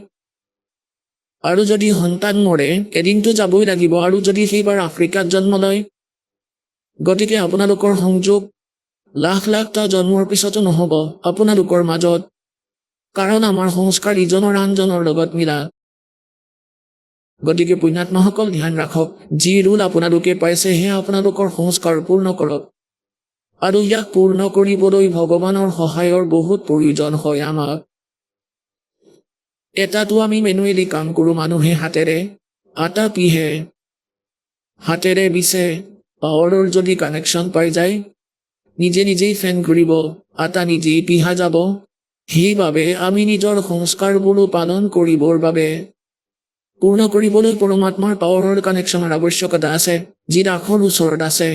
আৰু যদি সন্তান মৰে এদিনটো যাবই লাগিব আৰু যদি সেইবাৰ আফ্ৰিকাত জন্ম লয় গতিকে আপোনালোকৰ সংযোগ লাখ লাখটা জন্মৰ পিছতো নহ'ব আপোনালোকৰ মাজত কাৰণ আমাৰ সংস্কাৰ ইজনৰ আনজনৰ লগত মিলা। গতিকে পুণ্যাত্মাসকল ধ্যান ৰাখক, যি ৰুল আপোনালোকে পাইছে সেয়া আপোনালোকৰ সংস্কাৰ পূৰ্ণ কৰক। আৰু ইয়াক পূৰ্ণ কৰিবলৈ ভগৱানৰ সহায়ৰ বহুত প্ৰয়োজন হয় আমাক। এটাতো আমি মেনুৱেলি কাম কৰোঁ মানুহে হাতেৰে, আটা পিহে, হাতেৰে বিছে, পাৱাৰৰ যদি কানেকশ্যন পাই যায় নিজে নিজেই ফেন ঘূৰিব, আটা নিজেই পিহা যাব। সেইবাবে আমি নিজৰ সংস্কাৰবোৰো পালন কৰিবৰ বাবে পূৰ্ণ কৰিবলৈ পৰমাত্মাৰ পাৱাৰৰ কানেকশ্যনৰ আৱশ্যকতা আছে, যি ৰাসৰ ওচৰত আছে।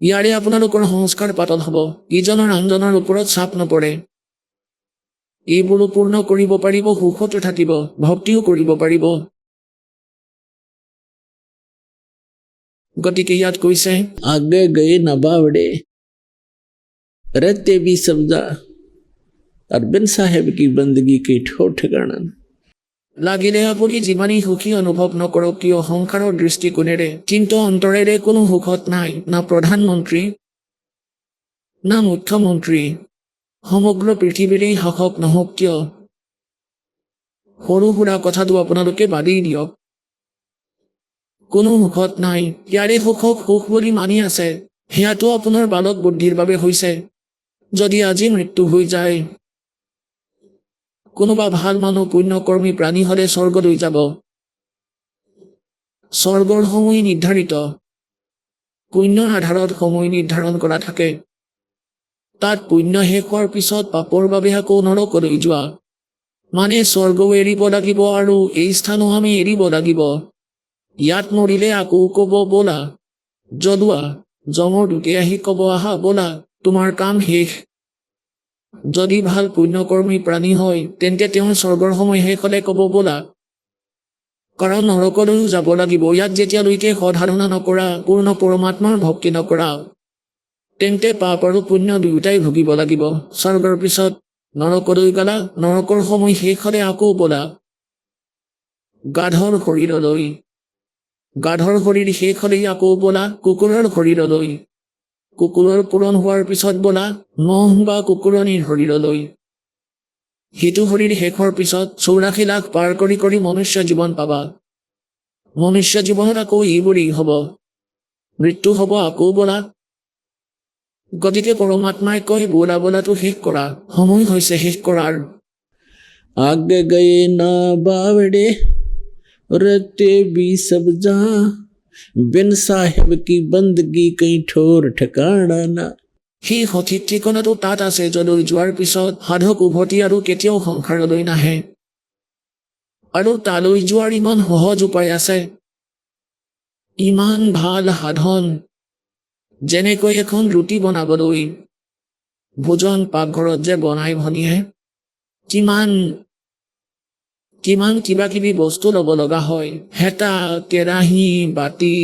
ইয়াৰে আপোনালোকৰ সংস্কাৰ পাতল হ'ব, ইজনৰ আনজনৰ ওপৰত চাপ নপৰে। এইবোৰো পূৰ্ণ কৰিব পাৰিব, সুখতো থাকিব, ভক্তিও কৰিব পাৰিব। গতিকে ইয়াত কৈছে, आगे गए न बावड़े रहते भी सब्जा और बिन साहेब की बंदगी के ठोर ठिकाना। লাগিলে আপুনি যিমানেই সুখী অনুভৱ নকৰক কিয় সংসাৰৰ দৃষ্টিকোণেৰে, কিন্তু অন্তৰেৰে কোনো সুখত নাই, না প্ৰধানমন্ত্ৰী না মুখ্যমন্ত্ৰী, সমগ্ৰ পৃথিৱীৰেই শাসক নহওক কিয়। সৰু সুৰা কথাটো আপোনালোকে বাদেই দিয়ক, কোনো সুখত নাই। ইয়াৰে সুখক সুখ বুলি মানি আছে, সেয়াটো আপোনাৰ বালক বুদ্ধিৰ বাবে হৈছে। যদি আজি মৃত্যু হৈ যায়, কোনোবা ভাল মানুহ পুণ্যকৰ্মী প্ৰাণী হ'লে স্বৰ্গলৈ যাব। স্বৰ্গৰ সময় নিৰ্ধাৰিত, পুণ্যৰ আধাৰত সময় নিৰ্ধাৰণ কৰা থাকে। তাত পুণ্য শেষ হোৱাৰ পিছত পাপৰ বাবে আকৌ নৰকলৈ যোৱা, মানে স্বৰ্গও এৰিব লাগিব আৰু এই স্থানো আমি এৰিব লাগিব। ইয়াত মৰিলে আকৌ ক'ব ব'লা জ্বলোৱা, যমৰ দূতে আহি ক'ব আহা ব'লা তোমাৰ কাম শেষ। যদি ভাল পুণ্যকৰ্মী প্ৰাণী হয় তেন্তে তেওঁৰ স্বৰ্গৰ সময় শেষ হ'লে ক'ব ব'লা, কাৰণ নৰকলৈও যাব লাগিব। ইয়াত যেতিয়ালৈকে সৎসাধনা নকৰা, পূৰ্ণ পৰমাত্মাৰ ভক্তি নকৰা, তেন্তে পাপ আৰু পুণ্য দুয়োটাই ভুগিব লাগিব। স্বৰ্গৰ পিছত নৰকলৈ গ'লা, নৰকৰ সময় শেষ হ'লে আকৌ ব'লা গাধৰ শৰীৰলৈ, গাধৰ শৰীৰ শেষ হ'লেই আকৌ ব'লা কুকুৰৰ শৰীৰলৈ, কুকুৰৰ পূৰণ হোৱাৰ পিছত ব'লা মহ বা কুকুৰণিৰ শৰীৰলৈ। সেইটো শৰীৰ শেষ হোৱাৰ পিছত 84 লাখ পাৰ কৰি কৰি মনুষ্য জীৱন পাবা। মনুষ্য জীৱনত আকৌ এইবোৰেই হ'ব, মৃত্যু হ'ব আকৌ ব'লা। গতিকে পৰমাত্মাই কয় ব'লা ব'লাটো শেষ কৰা, সময় হৈছে শেষ কৰাৰ। आगे गए न बावड़े रहते भी सब्जा बिन साहेब की बंदगी कहीं ठोर ठिकाना ना। সেই সঠিক ঠিকনাটো তাত আছে যলৈ যোৱাৰ পিছত সাধক উভতি আৰু কেতিয়াও সংসাৰলৈ নাহে। আৰু তালৈ যোৱাৰ ইমান সহজ উপায় আছে, ইমান ভাল সাধন। যেনেকৈ এখন ৰুটি বনাবলৈ ভোজন পাকঘৰত যে বনাই ভনীয়ে, কিমান কিবা কিবি বস্তু ল'ব লগা হয়। হেতা, কেৰাহী, বাতি,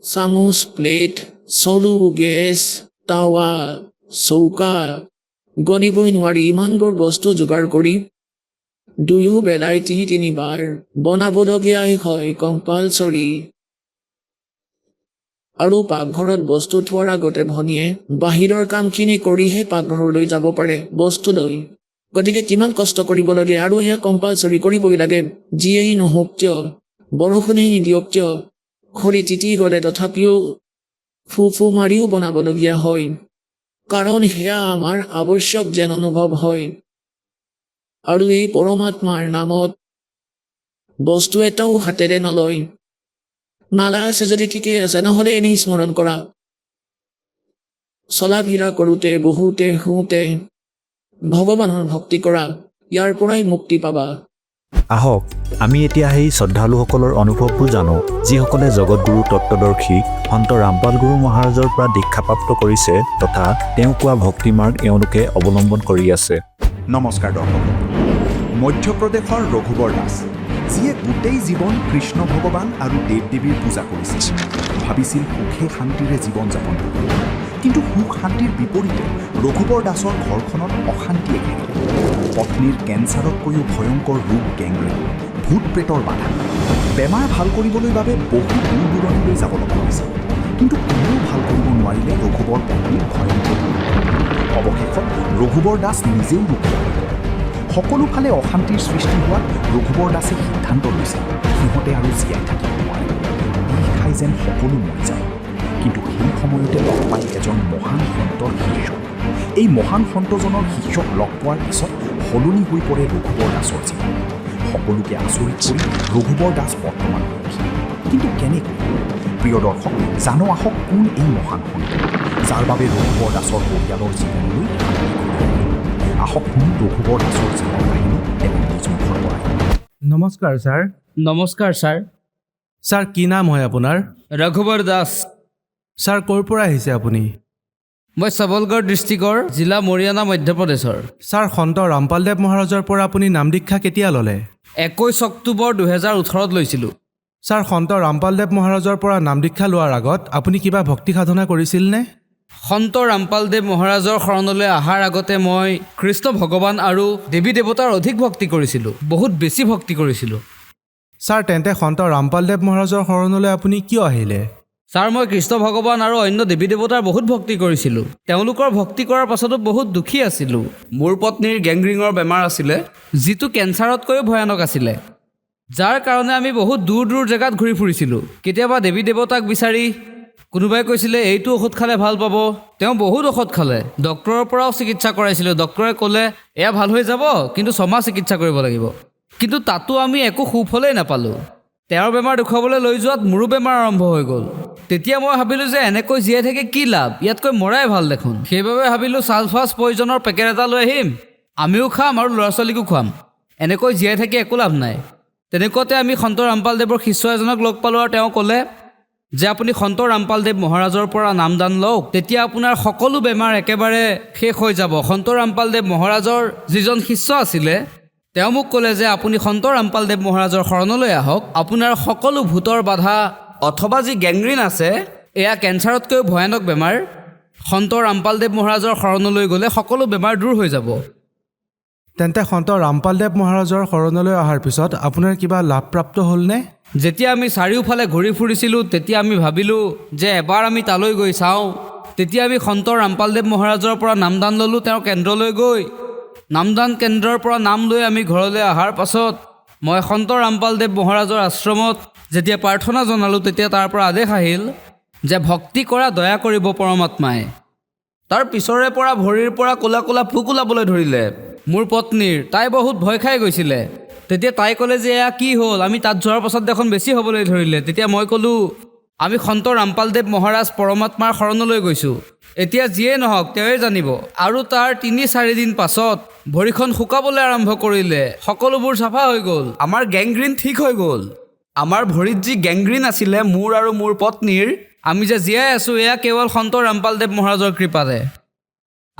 চামুচ, প্লেট, চলু, গেছ, টাৱা, চৌকা, গণিবই নোৱাৰি ইমানবোৰ বস্তু যোগাৰ কৰি দুয়ো বেলাই 3 বাৰ বনাবলগীয়াই হয় কম্পালচৰি। আৰু পাকঘৰত বস্তু থোৱাৰ আগতে ভনীয়ে বাহিৰৰ কামখিনি কৰিহে পাকঘৰলৈ যাব পাৰে বস্তু লৈ। গতিকে কিমান কষ্ট কৰিব লাগে, আৰু এয়া কম্পালচৰি কৰিবই লাগে। যিয়েই নহওক কিয়, বৰষুণেই নিদিয়ক কিয়, খৰি তিতি গ'লে তথাপিও ফু মাৰিও বনাবলগীয়া হয়, কাৰণ সেয়া আমাৰ আৱশ্যক যেন অনুভৱ হয়। আৰু এই পৰমাত্মাৰ নামত বস্তু এটাও হাতেৰে নলয়। মালা আছে যদি ঠিকেই আছে, নহ'লে এনেই স্মৰণ কৰা। চলা ফিৰা কৰোঁতে, বহুতে, শুওঁতে ভগৱানৰ ভক্তি কৰা, ইয়াৰ পৰাই মুক্তি পাবা। আহক আমি এতিয়া সেই শ্ৰদ্ধালুসকলৰ অনুভৱবোৰ জানো, যিসকলে জগতগুৰু তত্ত্বদৰ্শী সন্ত ৰামপাল গুৰু মহাৰাজৰ পৰা দীক্ষাপ্ৰাপ্ত কৰিছে তথা তেওঁ কোৱা ভক্তিমাৰ্গ এওঁলোকে অৱলম্বন কৰি আছে। নমস্কাৰ দৰ্শক। মধ্যপ্ৰদেশৰ ৰঘুবৰ দাস, যিয়ে গোটেই জীৱন কৃষ্ণ ভগৱান আৰু দেৱ দেৱীৰ পূজা কৰিছিল, ভাবিছিল সুখে শান্তিৰে জীৱন যাপন কৰিব। কিন্তু সুখ শান্তিৰ বিপৰীতে ৰঘুবৰ দাসৰ ঘৰখনত অশান্তিয়ে ঘেৰিলে। পত্নীৰ কেঞ্চাৰতকৈও ভয়ংকৰ ৰোগ গেংগ্ৰেন, ভূত প্ৰেতৰ বাধা। বেমাৰ ভাল কৰিবলৈ বাবে বহু দূৰ দূৰণিলৈ যাব লগা হৈছিল, কিন্তু কোনেও ভাল কৰিব নোৱাৰিলে ৰঘুবৰ পত্নীৰ ভয়ংকৰ ৰোগ। অৱশেষত ৰঘুবৰ দাস নিজেও ৰোগী হৈ পৰিল। সকলোফালে অশান্তিৰ সৃষ্টি হোৱাত ৰঘুবৰ দাসে সিদ্ধান্ত লৈছিল সিহঁতে আৰু জীয়াই থাকিব নোৱাৰে, বিষ খাই যেন সকলো মৰি যায়। কিন্তু সেই সময়তে লগ পাই এজন মহান সন্তৰ শিষ্য। এই মহান সন্তজনৰ শিষ্যক লগ পোৱাৰ পিছত সলনি হৈ পৰে ৰঘুবৰ দাসৰ জীৱন। সকলোকে আচৰিত কৰি ৰঘুবৰ দাস বৰ্তমান সুখী। কিন্তু কেনেকৈ? প্ৰিয় দৰ্শক, জানো আহক কোন এই মহান সন্ত, যাৰ বাবে ৰঘুবৰ দাসৰ পৰিয়ালৰ জীৱনলৈ আহক শুনো ৰঘুবৰ দাসৰ জীৱন কাহিনী তেওঁ নিজ মুখৰ পৰা। নমস্কাৰ ছাৰ। নমস্কাৰ ছাৰ। ছাৰ কি নাম হয় আপোনাৰ? ৰঘুবৰ দাস। ছাৰ ক'ৰ পৰা আহিছে আপুনি? মই সবলগড় ডিষ্ট্ৰিক্টৰ জিলা মৰিয়ানা মধ্যপ্ৰদেশৰ। ছাৰ সন্ত ৰামপালদেৱ মহাৰাজৰ পৰা আপুনি নাম দীক্ষা কেতিয়া ল'লে? 21 অক্টোবৰ 2018 লৈছিলোঁ। ছাৰ সন্ত ৰামপালদেৱ মহাৰাজৰ পৰা নাম দীক্ষা লোৱাৰ আগত আপুনি কিবা ভক্তি সাধনা কৰিছিলনে? সন্ত ৰামপালদেৱ মহাৰাজৰ শৰণলৈ অহাৰ আগতে মই কৃষ্ণ ভগৱান আৰু দেৱী দেৱতাৰ অধিক ভক্তি কৰিছিলোঁ, বহুত বেছি ভক্তি কৰিছিলোঁ। ছাৰ তেন্তে সন্ত ৰামপালদেৱ মহাৰাজৰ শৰণলৈ আপুনি কিয় আহিলে? ছাৰ মই কৃষ্ণ ভগৱান আৰু অন্য দেৱী দেৱতাৰ বহুত ভক্তি কৰিছিলোঁ। তেওঁলোকৰ ভক্তি কৰাৰ পাছতো বহুত দুখী আছিলোঁ। মোৰ পত্নীৰ গেংগ্ৰিঙৰ বেমাৰ আছিলে, যিটো কেঞ্চাৰতকৈও ভয়ানক আছিলে, যাৰ কাৰণে আমি বহুত দূৰ দূৰ জেগাত ঘূৰি ফুৰিছিলোঁ। কেতিয়াবা দেৱী দেৱতাক বিচাৰি কোনোবাই কৈছিলে এইটো ঔষধ খালে ভাল পাব, তেওঁ বহুত ঔষধ খালে। ডক্টৰৰ পৰাও চিকিৎসা কৰাইছিলোঁ। ডক্টৰে ক'লে এয়া ভাল হৈ যাব, কিন্তু 6 মাহ চিকিৎসা কৰিব লাগিব। কিন্তু তাতো আমি একো সুফলেই নাপালোঁ। তেওঁৰ বেমাৰ দেখুৱাবলৈ লৈ যোৱাত মোৰো বেমাৰ আৰম্ভ হৈ গ'ল। তেতিয়া মই ভাবিলোঁ যে এনেকৈ জীয়াই থাকি কি লাভ, ইয়াতকৈ মৰাই ভাল দেখোন। সেইবাবে ভাবিলোঁ ছালফাছ পয়জনৰ পেকেট এটা লৈ আহিম, আমিও খাম আৰু ল'ৰা ছোৱালীকো খুৱাম। এনেকৈ জীয়াই থাকি একো লাভ নাই। তেনেকুৱাতে আমি সন্ত ৰামপালদেৱৰ শিষ্য এজনক লগ পালোঁ আৰু তেওঁ ক'লে যে আপুনি সন্ত ৰামপালদেৱ মহাৰাজৰ পৰা নামদান লওক, তেতিয়া আপোনাৰ সকলো বেমাৰ একেবাৰে শেষ হৈ যাব। সন্ত ৰামপালদেৱ মহাৰাজৰ যিজন শিষ্য আছিলে তেওঁ মোক ক'লে যে আপুনি সন্ত ৰামপালদেৱ মহাৰাজৰ শৰণলৈ আহক, আপোনাৰ সকলো ভূতৰ বাধা অথবা যি গেংগ্ৰিন আছে, এয়া কেঞ্চাৰতকৈও ভয়ানক বেমাৰ, সন্ত ৰামপালদেৱ মহাৰাজৰ শৰণলৈ গ'লে সকলো বেমাৰ দূৰ হৈ যাব। তেন্তে সন্ত ৰামপালদেৱ মহাৰাজৰ শৰণলৈ অহাৰ পিছত আপোনাৰ কিবা লাভপ্ৰাপ্ত হ'লনে? যেতিয়া আমি চাৰিওফালে ঘূৰি ফুৰিছিলোঁ তেতিয়া আমি ভাবিলোঁ যে এবাৰ আমি তালৈ গৈ চাওঁ। তেতিয়া আমি সন্ত ৰামপালদেৱ মহাৰাজৰ পৰা নামদান ল'লোঁ। তেওঁৰ কেন্দ্ৰলৈ গৈ নামদান কেন্দ্ৰৰ পৰা নাম লৈ আমি ঘৰলৈ অহাৰ পাছত মই সন্ত ৰামপালদেৱ মহাৰাজৰ আশ্ৰমত যেতিয়া প্ৰাৰ্থনা জনালোঁ, তেতিয়া তাৰ পৰা আদেশ আহিল যে ভক্তি কৰা, দয়া কৰিব পৰমাত্মাই। তাৰ পিছৰে পৰা ভৰিৰ পৰা ক'লা ক'লা পোক ওলাবলৈ ধৰিলে মোৰ পত্নীৰ। তাই বহুত ভয় খাই গৈছিলে। তেতিয়া তাই ক'লে যে এয়া কি হ'ল, আমি তাত যোৱাৰ পাছত দেখোন বেছি হ'বলৈ ধৰিলে। তেতিয়া মই ক'লোঁ আমি সন্ত ৰামপালদেৱ মহাৰাজ পৰমাত্মাৰ শৰণলৈ গৈছোঁ, এতিয়া যিয়ে নহওক তেওঁৱে জানিব। আৰু তাৰ 3-4 দিন পাছত ভৰিখন শুকাবলৈ আৰম্ভ কৰিলে, সকলোবোৰ চাফা হৈ গ'ল, আমাৰ গেংগ্ৰিন ঠিক হৈ গ'ল। আমাৰ ভৰিত যি গেংগ্ৰিন আছিলে মোৰ আৰু মোৰ পত্নীৰ, আমি যে জীয়াই আছোঁ এয়া কেৱল সন্ত ৰামপালদেৱ মহাৰাজৰ কৃপাতে।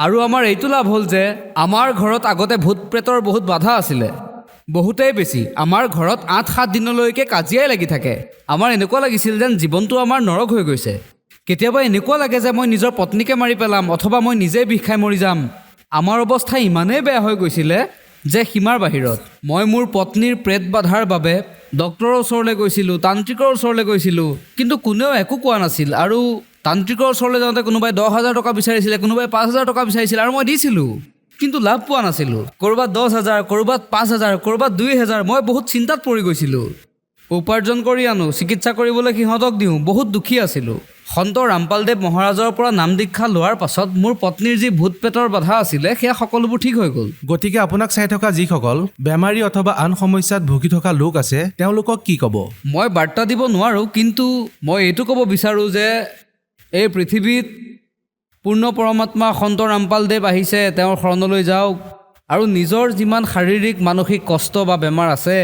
আৰু আমাৰ এইটো লাভ হ'ল যে আমাৰ ঘৰত আগতে ভূত প্ৰেতৰ বহুত বাধা আছিলে, বহুতেই বেছি। আমাৰ ঘৰত 8-7 দিনলৈকে কাজিয়াই লাগি থাকে। আমাৰ এনেকুৱা লাগিছিল যেন জীৱনটো আমাৰ নৰক হৈ গৈছে। কেতিয়াবা এনেকুৱা লাগে যে মই নিজৰ পত্নীকে মাৰি পেলাম অথবা মই নিজেই বিষ খাই মৰি যাম। আমাৰ অৱস্থা ইমানেই বেয়া হৈ গৈছিলে যে সীমাৰ বাহিৰত। মই মোৰ পত্নীৰ প্ৰেত বাধাৰ বাবে ডক্টৰৰ ওচৰলৈ গৈছিলোঁ, তান্ত্ৰিকৰ ওচৰলৈ গৈছিলোঁ, কিন্তু কোনেও একো কোৱা নাছিল। আৰু তান্ত্ৰিকৰ ওচৰলৈ যাওঁতে কোনোবাই 10,000 টকা বিচাৰিছিলে, কোনোবাই 5,000 টকা বিচাৰিছিলে, আৰু মই দিছিলোঁ, কিন্তু লাভ পোৱা নাছিলোঁ। ক'ৰবাত 10,000, ক'ৰবাত 5,000, ক'ৰবাত 2,000। মই বহুত চিন্তাত পৰি গৈছিলোঁ। উপাৰ্জন কৰি আনো, চিকিৎসা কৰিবলৈ সিহঁতক দিওঁ, বহুত দুখী আছিলোঁ। সন্ত ৰামপালদেৱ মহাৰাজৰ পৰা নাম দীক্ষা লোৱাৰ পাছত মোৰ পত্নীৰ যি ভূত পেটৰ বাধা আছিলে সেয়া সকলোবোৰ ঠিক হৈ গ'ল। গতিকে আপোনাক চাই থকা যিসকল বেমাৰী অথবা আন সমস্যাত ভুগি থকা লোক আছে তেওঁলোকক কি ক'ব? মই বাৰ্তা দিব নোৱাৰোঁ, কিন্তু মই এইটো ক'ব বিচাৰোঁ যে এই পৃথিৱীত পূৰ্ণ পৰমাত্মা সন্ত ৰামপালদেৱ আহিছে, তেওঁৰ শৰণলৈ যাওক আৰু নিজৰ যিমান শাৰীৰিক মানসিক কষ্ট বা বেমাৰ আছে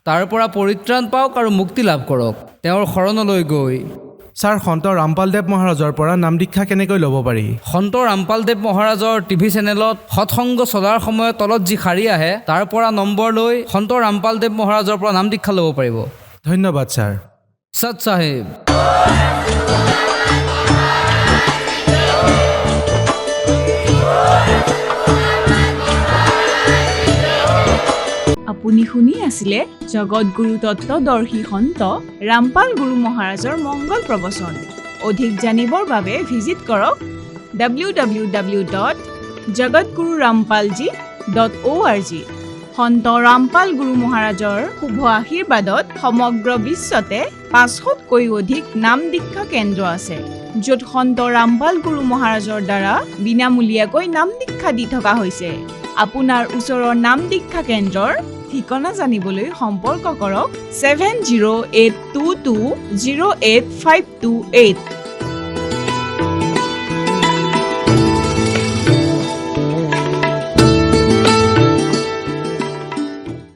তাৰ পৰা পৰিত্ৰাণ পাওক আৰু মুক্তি লাভ কৰক তেওঁৰ শৰণলৈ গৈ। ছাৰ, সন্ত ৰামপালদেৱ মহাৰাজৰ পৰা নাম দীক্ষা কেনেকৈ ল'ব পাৰি? সন্ত ৰামপালদেৱ মহাৰাজৰ টিভি চেনেলত সৎসংগ চলাৰ সময়ত তলত যি শাৰী আহে তাৰ পৰা নম্বৰ লৈ সন্ত ৰামপালদেৱ মহাৰাজৰ পৰা নাম দীক্ষা ল'ব পাৰিব। ধন্যবাদ ছাৰ। সৎ চাহেব। আপুনি শুনি আছিলে জগতগুৰু তত্ত্বদৰ্শী সন্ত ৰামপাল গুৰু মহাৰাজৰ মংগল প্ৰবচন। অধিক জানিবৰ বাবে ভিজিট কৰক www.jagatgururampalji.org। সন্ত ৰামপাল গুৰু মহাৰাজৰ শুভ আশীৰ্বাদত সমগ্ৰ বিশ্বতে 500তকৈ অধিক নাম দীক্ষা কেন্দ্ৰ আছে, য'ত সন্ত ৰামপাল গুৰু মহাৰাজৰ দ্বাৰা বিনামূলীয়াকৈ নাম দীক্ষা দি থকা হৈছে। আপোনাৰ ওচৰৰ নাম দীক্ষা কেন্দ্ৰৰ ঠিকনা জানিবলৈ সম্পৰ্ক কৰক 7082208528।